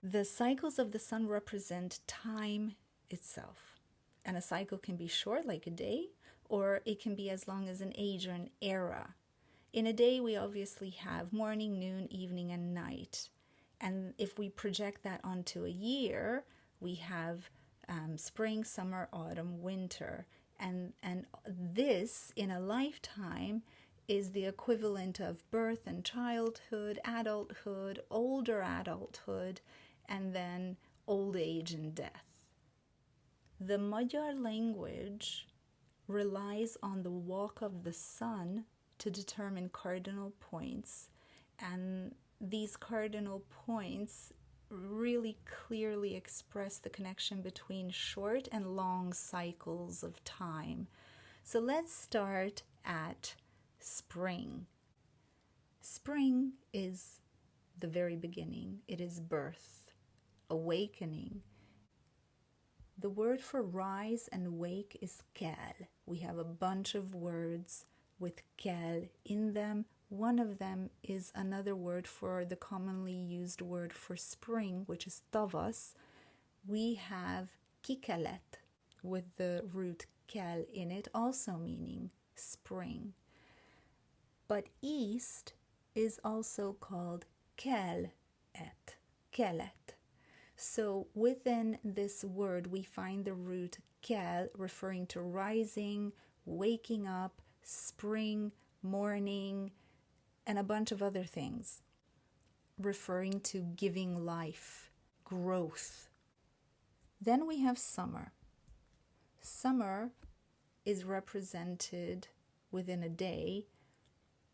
The cycles of the sun represent time itself. And a cycle can be short, like a day, or it can be as long as an age or an era. In a day, we obviously have morning, noon, evening, and night. And if we project that onto a year, we have spring, summer, autumn, winter. And this, in a lifetime, is the equivalent of birth and childhood, adulthood, older adulthood, and then old age and death. The Magyar language relies on the walk of the sun to determine cardinal points, and these cardinal points really clearly express the connection between short and long cycles of time. So let's start at spring. Spring is the very beginning. It is birth, awakening. The word for rise and wake is kell. We have a bunch of words with kell in them One of them is another word for the commonly used word for spring, which is tavas. We have kikelet with the root kel in it, also meaning spring. But east is also called kelet. So within this word, we find the root kel, referring to rising, waking up, spring, morning, and a bunch of other things, referring to giving life, growth. Then we have summer. Summer is represented within a day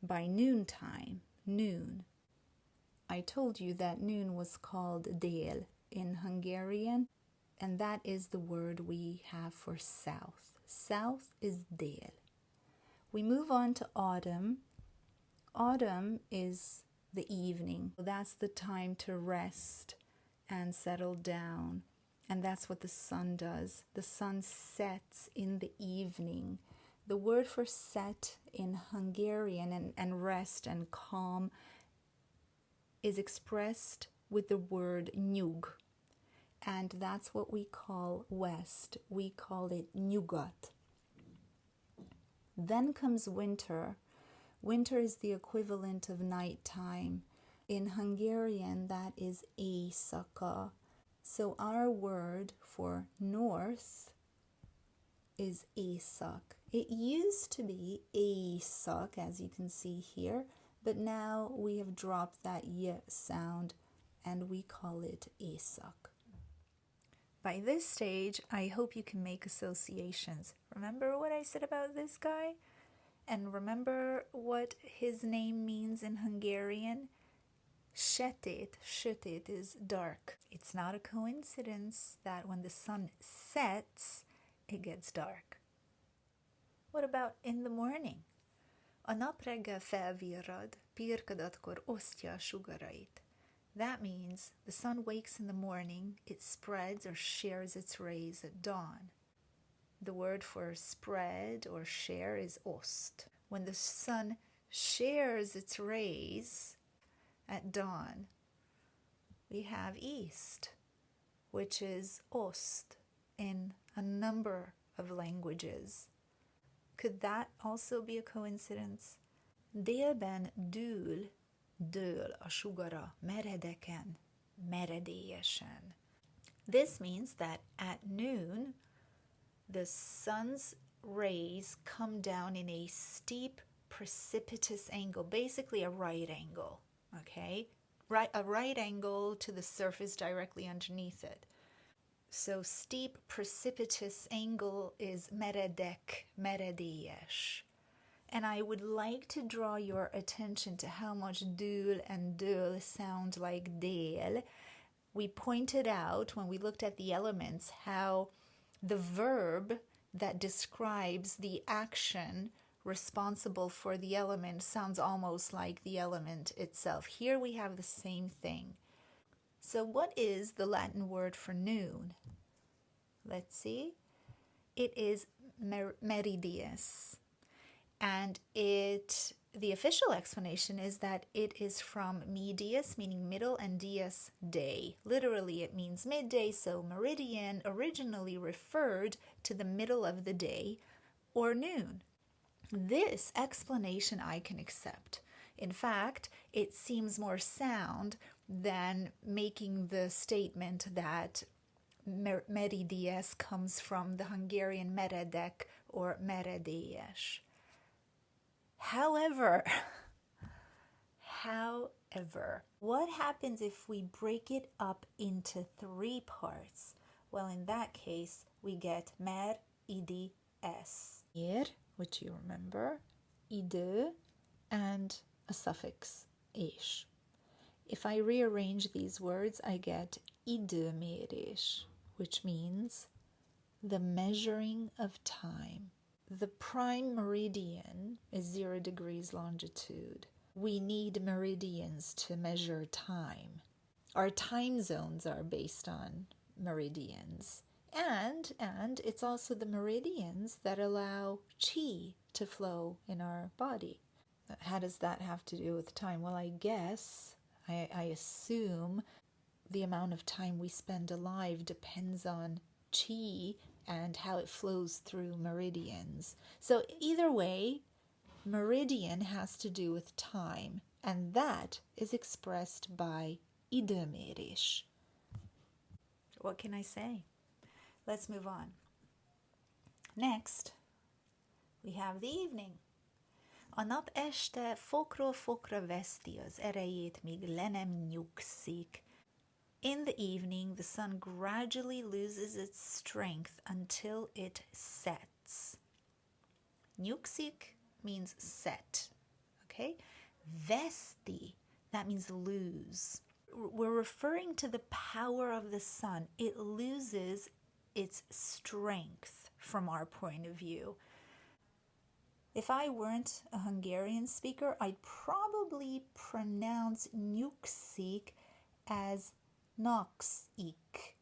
by noontime, noon. I told you that noon was called dél in Hungarian, and that is the word we have for south. South is dél. We move on to autumn. Autumn is the evening. That's the time to rest and settle down. And that's what the sun does. The sun sets in the evening. The word for set in Hungarian and rest and calm is expressed with the word nyug. And that's what we call west. We call it nyugat. Then comes winter. Winter is the equivalent of nighttime. In Hungarian, that is éjszaka. So our word for north is észak. It used to be észak, as you can see here, but now we have dropped that y sound and we call it észak. By this stage, I hope you can make associations. Remember what I said about this guy? And remember what his name means in Hungarian? Sötét. Sötét is dark. It's not a coincidence that when the sun sets, it gets dark. What about in the morning? A nap reggel felvirrad, pirkadatkor osztja a sugarait. That means the sun wakes in the morning, it spreads or shares its rays at dawn. The word for spread or share is ost. When the sun shares its rays at dawn, we have east, which is ost in a number of languages. Could that also be a coincidence? Délben dől a sugara, meredeken, meredélyesen. This means that at noon, the sun's rays come down in a steep, precipitous angle, basically a right angle, okay? A right angle to the surface directly underneath it. So steep, precipitous angle is meredek, meredélyes. And I would like to draw your attention to how much dől and dől sound like dél. We pointed out when we looked at the elements how the verb that describes the action responsible for the element sounds almost like the element itself. Here we have the same thing. So what is the Latin word for noon? Let's see. It is meridius. And the official explanation is that it is from medius, meaning middle, and dies, day. Literally, it means midday, so meridian originally referred to the middle of the day or noon. This explanation I can accept. In fact, it seems more sound than making the statement that meridies comes from the Hungarian meredek or meredélyes. However, what happens if we break it up into three parts? Well, in that case, we get mer, idi, es. Ér, which you remember, idő, and a suffix, és. If I rearrange these words, I get időmérés, which means the measuring of time. The prime meridian is 0 degrees longitude. We need meridians to measure time. Our time zones are based on meridians. And it's also the meridians that allow chi to flow in our body. How does that have to do with time? Well, I guess, I assume the amount of time we spend alive depends on chi and how it flows through meridians. So either way, meridian has to do with time, and that is expressed by időmérés. What can I say? Let's move on. Next, we have the evening. A nap este fokról fokra veszti az erejét, míg le nem nyugszik. In the evening, the sun gradually loses its strength until it sets. Nyugsik means set, okay? Vesti, that means lose. We're referring to the power of the sun. It loses its strength from our point of view. If I weren't a Hungarian speaker, I'd probably pronounce nyugsik as noxik.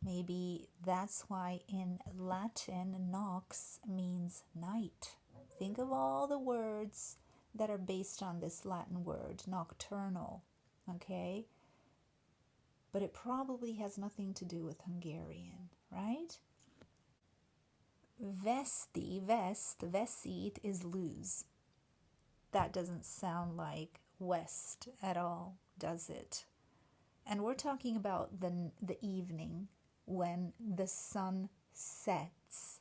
Maybe that's why in Latin nox means night. Think of all the words that are based on this Latin word, nocturnal, okay? But it probably has nothing to do with Hungarian, right? Vesti, vesit is lose. That doesn't sound like west at all, does it? And we're talking about the evening when the sun sets.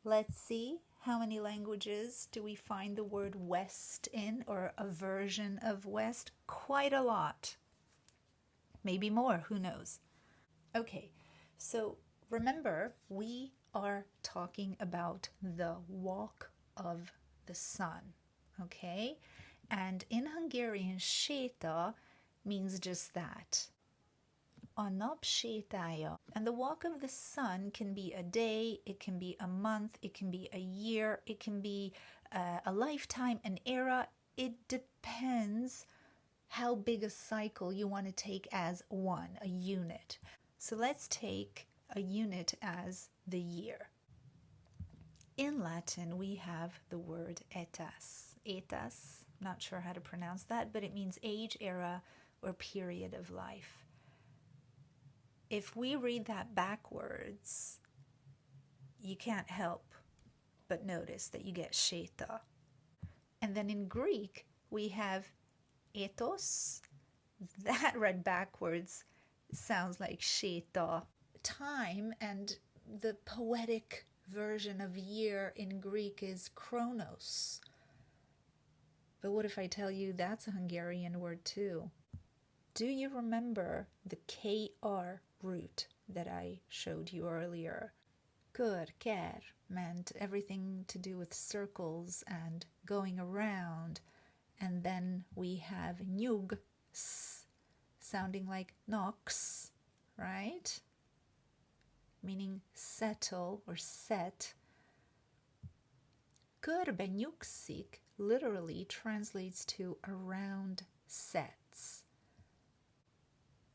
Let's see, how many languages do we find the word west in, or a version of west? Quite a lot. Maybe more, who knows? Okay, so remember, we are talking about the walk of the sun, okay? And in Hungarian, séta means just that. A nap sétája. And the walk of the sun can be a day, it can be a month, it can be a year, it can be a lifetime, an era. It depends how big a cycle you want to take as one, a unit. So let's take a unit as the year. In Latin, we have the word etas. Etas, not sure how to pronounce that, but it means age, era, or period of life. If we read that backwards, you can't help but notice that you get séta. And then in Greek, we have ethos. That read backwards sounds like séta. Time, and the poetic version of year in Greek is chronos. But what if I tell you that's a Hungarian word too? Do you remember the KR root that I showed you earlier? Kör, ker meant everything to do with circles and going around. And then we have nyug, sounding like nox, right? Meaning settle or set. Körbe nyugsik literally translates to around sets.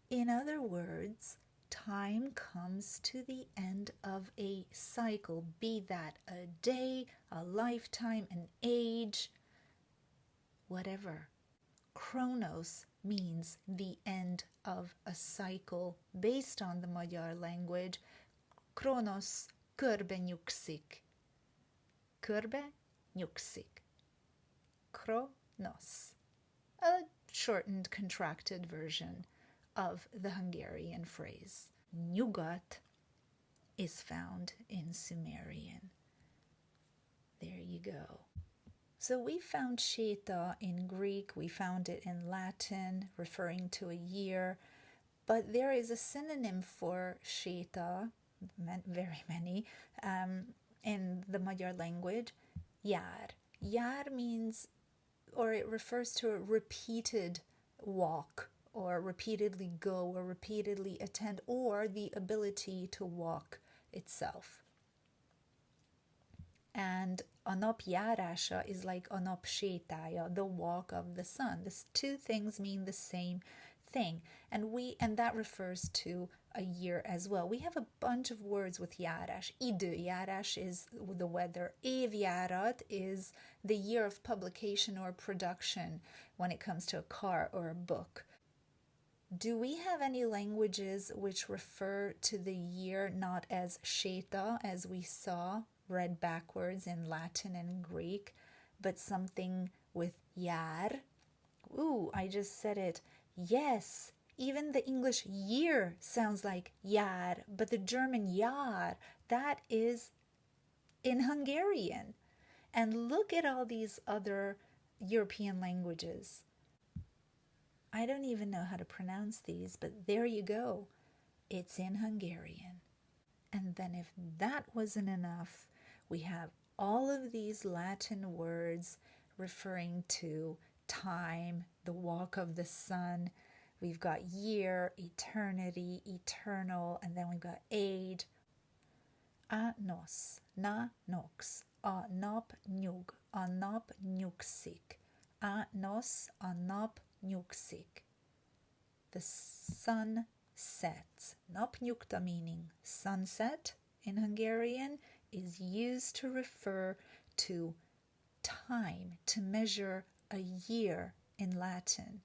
In other words, time comes to the end of a cycle, be that a day, a lifetime, an age, whatever. Chronos means the end of a cycle. Based on the Magyar language, Kronos körbe nyugszik. Körbe nyugszik. Kronos. A shortened, contracted version of the Hungarian phrase. Nyugat is found in Sumerian. There you go. So we found séta in Greek, we found it in Latin, referring to a year, but there is a synonym for séta, very many, in the Magyar language, jár. Jár means, or it refers to a repeated walk, or repeatedly go, or repeatedly attend, or the ability to walk itself. And a nap járása is like a nap sétája, the walk of the sun. These two things mean the same thing, and that refers to a year as well. We have a bunch of words with járás. Időjárás is the weather. Évjárat is the year of publication or production when it comes to a car or a book. Do we have any languages which refer to the year not as séta, as we saw, read backwards in Latin and Greek, but something with jár? Ooh, I just said it. Yes, even the English year sounds like jár, but the German Jahr, that is in Hungarian. And look at all these other European languages. I don't even know how to pronounce these, but there you go. It's in Hungarian. And then if that wasn't enough, we have all of these Latin words referring to time, the walk of the sun. We've got year, eternity, eternal, and then we've got age. A nos, na nox, a nap nyug, a nap nyugszik. A nos, a nap nyugszik. The sun sets. Nap nyugta meaning sunset in Hungarian is used to refer to time, to measure a year in Latin.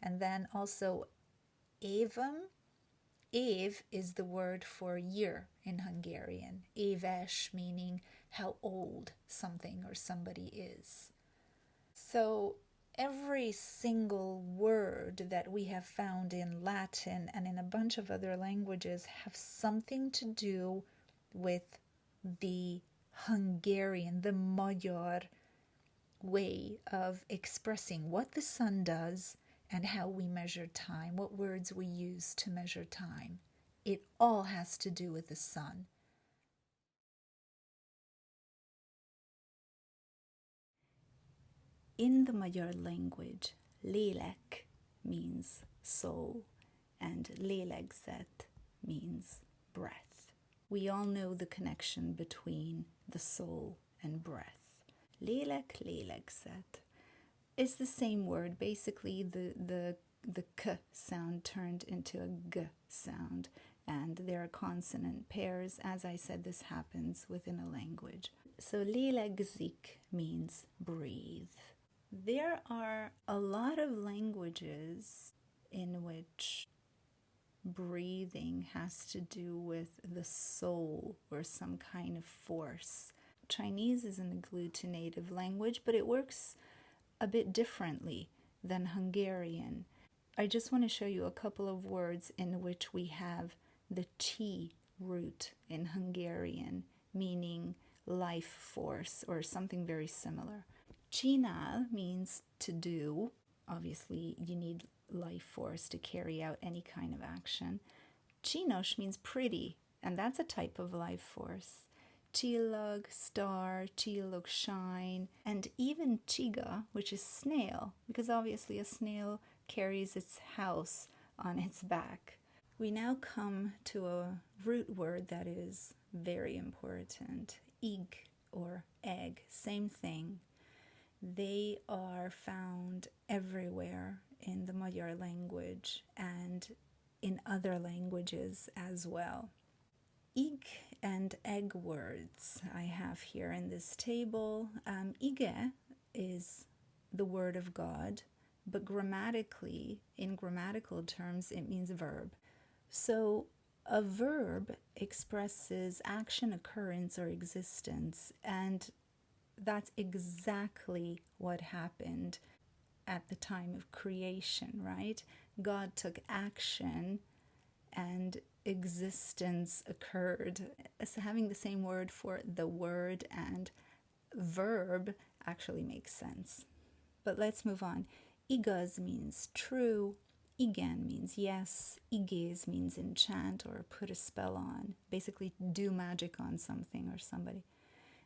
And then also évem. Év is the word for year in Hungarian. Éves meaning how old something or somebody is. So every single word that we have found in Latin and in a bunch of other languages have something to do with the Hungarian, the Magyar way of expressing what the sun does and how we measure time, what words we use to measure time. It all has to do with the sun. In the Magyar language, lélek means soul and lélegzet means breath. We all know the connection between the soul and breath. Lélek, lélegzet is the same word, basically the k sound turned into a g sound, and there are consonant pairs. As I said, this happens within a language. So lélegzik means breathe. There are a lot of languages in which breathing has to do with the soul or some kind of force. Chinese is an agglutinative language, but it works a bit differently than Hungarian. I just want to show you a couple of words in which we have the chi root in Hungarian, meaning life force or something very similar. Csinál means to do. Obviously, you need life force to carry out any kind of action. Csinos means pretty, and that's a type of life force. Csillag, star, csillog, shine, and even csiga, which is snail, because obviously a snail carries its house on its back. We now come to a root word that is very important. Ig or egg, same thing. They are found everywhere in the Magyar language and in other languages as well. Ig and egg words I have here in this table. Ige is the word of God, but grammatically, in grammatical terms, it means verb. So a verb expresses action, occurrence, or existence, and that's exactly what happened at the time of creation, right? God took action and existence occurred. So having the same word for the word and verb actually makes sense. But let's move on. Igaz means true. Igen means yes. Igéz means enchant or put a spell on. Basically do magic on something or somebody.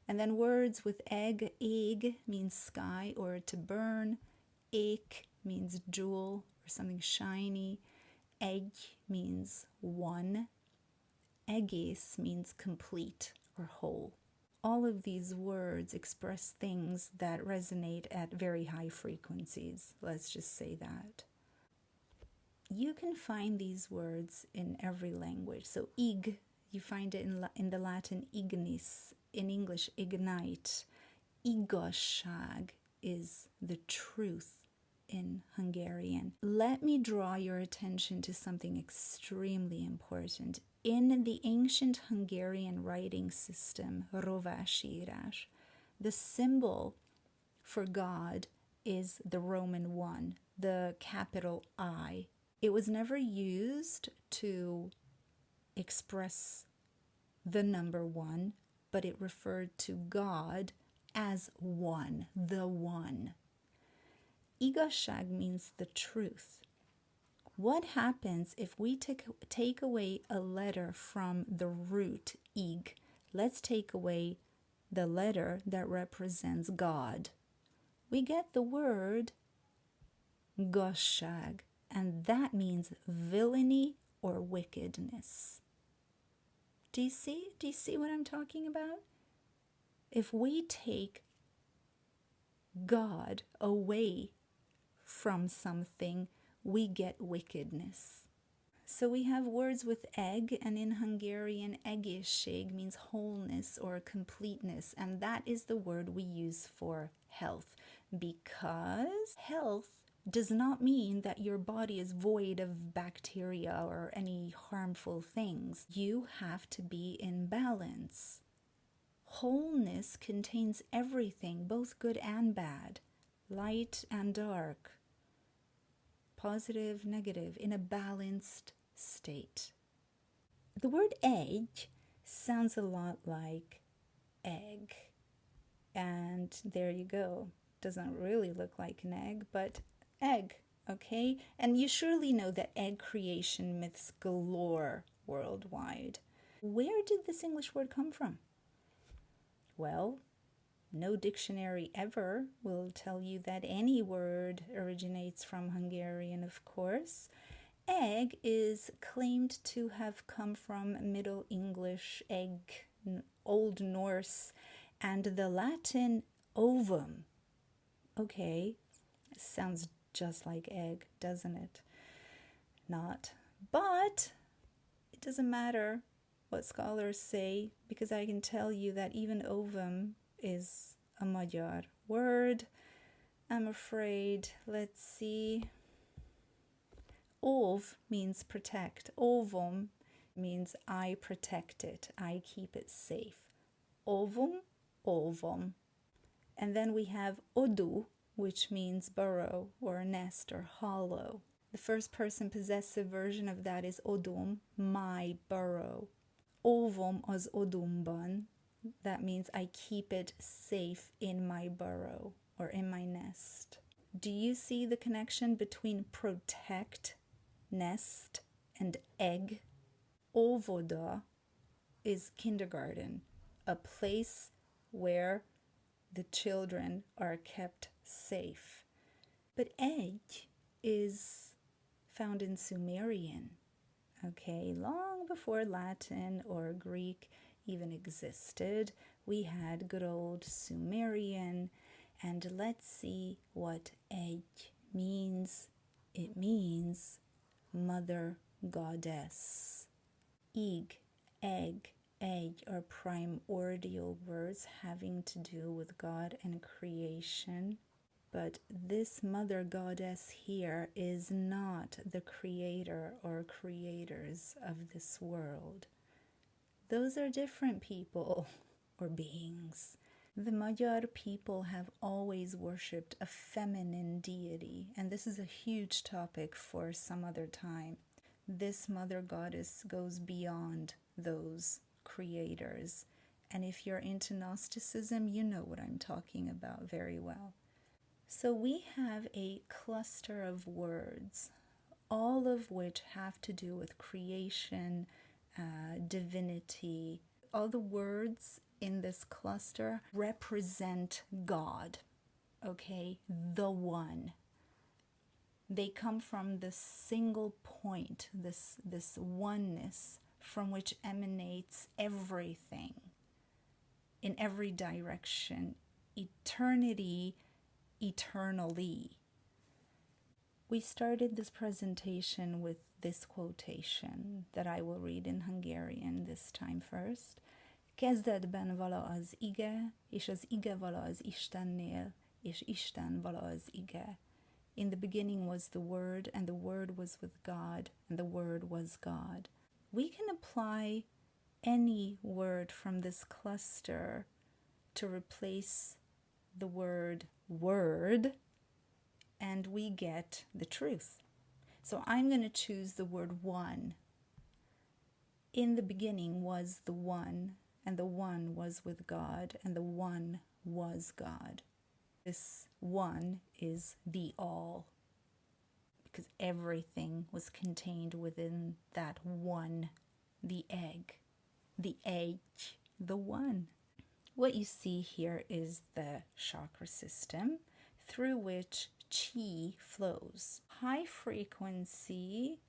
And then words with egg. Ég means sky or to burn. Ék means jewel or something shiny. Egy means one. Egész means complete or whole. All of these words express things that resonate at very high frequencies. Let's just say that. You can find these words in every language. So ig, you find it in the Latin ignis, in English ignite. Igazság is the truth in Hungarian. Let me draw your attention to something extremely important. In the ancient Hungarian writing system, rovásírás, the symbol for God is the Roman 1, the capital I. It was never used to express the number 1, but it referred to God as one, the one. Igazság means the truth. What happens if we take away a letter from the root ig? Let's take away the letter that represents God. We get the word gazság, and that means villainy or wickedness. Do you see? Do you see what I'm talking about? If we take God away from something, we get wickedness. So we have words with egg, and in Hungarian, egészség means wholeness or completeness, and that is the word we use for health, because health does not mean that your body is void of bacteria or any harmful things. You have to be in balance. Wholeness contains everything, both good and bad, light and dark, positive, negative, in a balanced state. The word egg sounds a lot like egg, and there you go. Doesn't really look like an egg, but egg, okay? And you surely know that egg creation myths galore worldwide. Where did this English word come from? Well, no dictionary ever will tell you that any word originates from Hungarian, of course. Egg is claimed to have come from Middle English, egg, Old Norse, and the Latin ovum. Okay, sounds just like egg, doesn't it? Not. But it doesn't matter what scholars say, because I can tell you that even ovum is a Magyar word. I'm afraid. Let's see. Ov means protect. Ovum means I protect it. I keep it safe. Ovum, ovum. And then we have odu, which means burrow or nest or hollow. The first person possessive version of that is odum, my burrow. Ovom az odumban. That means I keep it safe in my burrow or in my nest. Do you see the connection between protect, nest, and egg? Óvoda is kindergarten, a place where the children are kept safe. But egg is found in Sumerian, okay? Long before Latin or Greek even existed, we had good old Sumerian. And let's see what egg means. It means mother goddess. Ig, egg, are primordial words having to do with God and creation. But this mother goddess here is not the creator or creators of this world. Those are different people or beings. The Magyar people have always worshipped a feminine deity, and this is a huge topic for some other time. This mother goddess goes beyond those creators, and if you're into Gnosticism, you know what I'm talking about very well. So we have a cluster of words, all of which have to do with creation, divinity. All the words in this cluster represent God, okay? The one. They come from the single point, this oneness from which emanates everything in every direction, eternity, eternally. We started this presentation with this quotation that I will read in Hungarian this time first. Kezdetben vala az ige, és az ige vala az Istennél, és Isten vala az ige. In the beginning was the Word, and the Word was with God, and the Word was God. We can apply any word from this cluster to replace the word word, and we get the truth. So I'm going to choose the word one. In the beginning was the One, and the One was with God, and the One was God. This One is the all, because everything was contained within that one, the egg, the one. What you see here is the chakra system through which chi flows. High frequency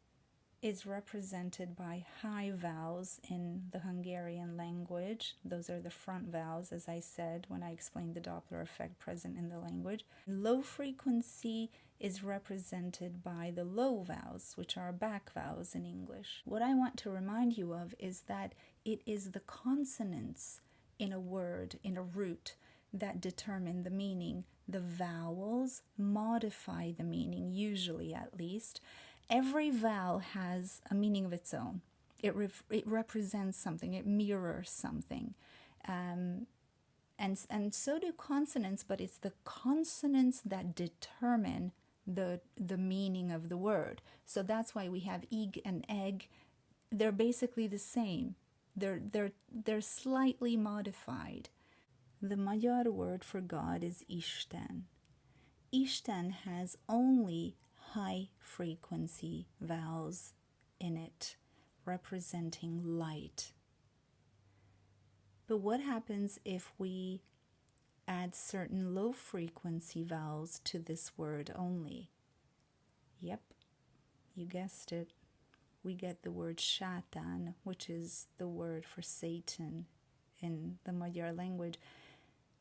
is represented by high vowels in the Hungarian language. Those are the front vowels, as I said when I explained the Doppler effect present in the language. Low frequency is represented by the low vowels, which are back vowels in English. What I want to remind you of is that it is the consonants in a word, in a root, that determine the meaning. The vowels modify the meaning, usually at least. Every vowel has a meaning of its own. It represents something, it mirrors something. And so do consonants, but it's the consonants that determine the meaning of the word. So that's why we have ig and egg. They're basically the same. They're slightly modified. The Magyar word for God is Isten. Isten has only high frequency vowels in it, representing light. But what happens if we add certain low frequency vowels to this word only? Yep, you guessed it. We get the word Sátán, which is the word for Satan in the Magyar language,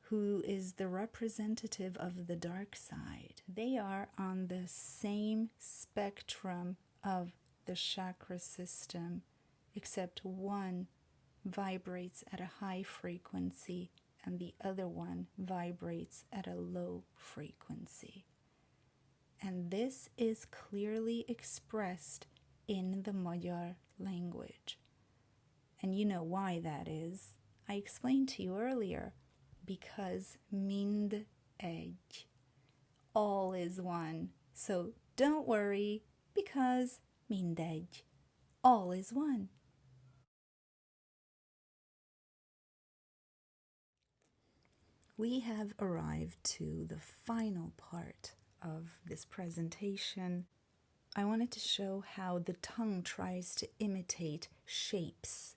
who is the representative of the dark side. They are on the same spectrum of the chakra system, except one vibrates at a high frequency and the other one vibrates at a low frequency. And this is clearly expressed in the Magyar language. And you know why that is. I explained to you earlier. Because mind egy, all is one. So don't worry, because mindegy, all is one. We have arrived to the final part of this presentation. I wanted to show how the tongue tries to imitate shapes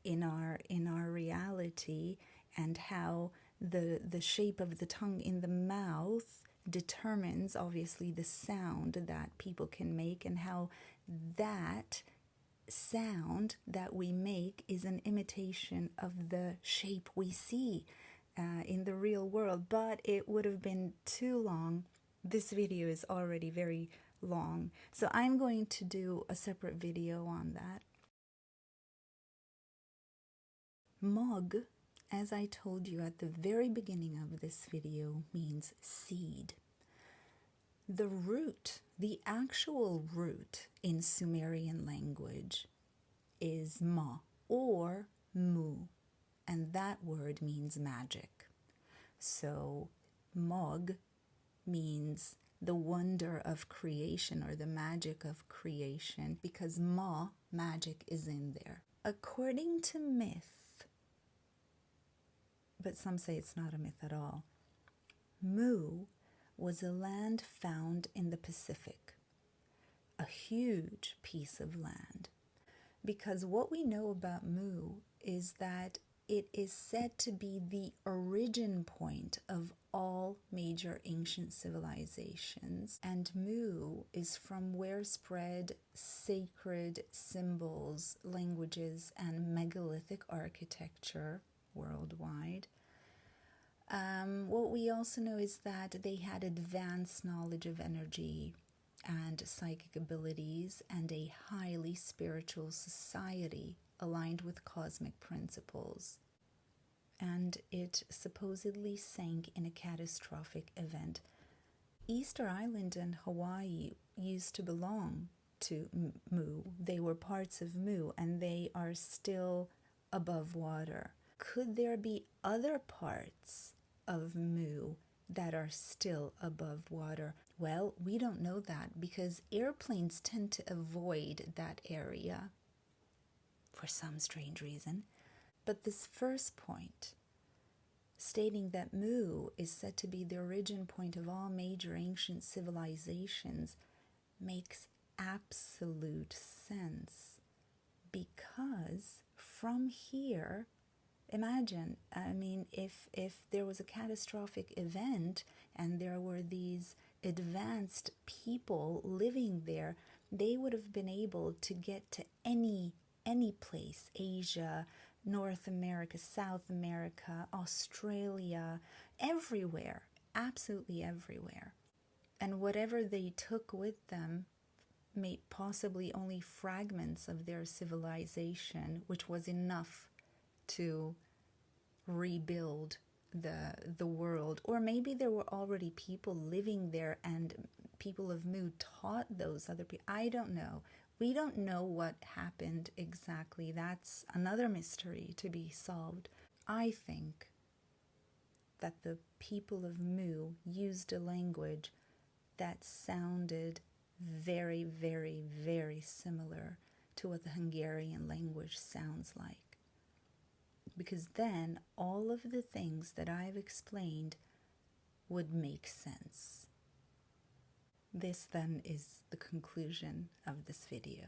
in our reality, and how the shape of the tongue in the mouth determines, obviously, the sound that people can make, and how that sound that we make is an imitation of the shape we see in the real world. But it would have been too long. This video is already very long, so I'm going to do a separate video on that. Mag, as I told you at the very beginning of this video, means seed. The root, the actual root in Sumerian language is ma or mu, and that word means magic. So Mag means the wonder of creation or the magic of creation, because ma, magic, is in there. According to myth, but some say it's not a myth at all, Mu was a land found in the Pacific, a huge piece of land. Because what we know about Mu is that it is said to be the origin point of all major ancient civilizations, and Mu is from where spread sacred symbols, languages, and megalithic architecture worldwide. What we also know is that they had advanced knowledge of energy, and psychic abilities and a highly spiritual society aligned with cosmic principles. And it supposedly sank in a catastrophic event. Easter Island and Hawaii used to belong to Mu. They were parts of Mu, and they are still above water. Could there be other parts of Mu that are still above water? Well, we don't know that because airplanes tend to avoid that area for some strange reason. But this first point, stating that Mu is said to be the origin point of all major ancient civilizations, makes absolute sense, because from here, imagine, if there was a catastrophic event and there were these advanced people living there, they would have been able to get to any place, Asia, North America, South America, Australia, everywhere, absolutely everywhere. And whatever they took with them, possibly only fragments of their civilization, which was enough to rebuild the world. Or maybe there were already people living there and people of Mu taught those other people. I don't know. We don't know what happened exactly. That's another mystery to be solved. I think that the people of Mu used a language that sounded very, very, very similar to what the Hungarian language sounds like. Because then all of the things that I've explained would make sense. This then is the conclusion of this video.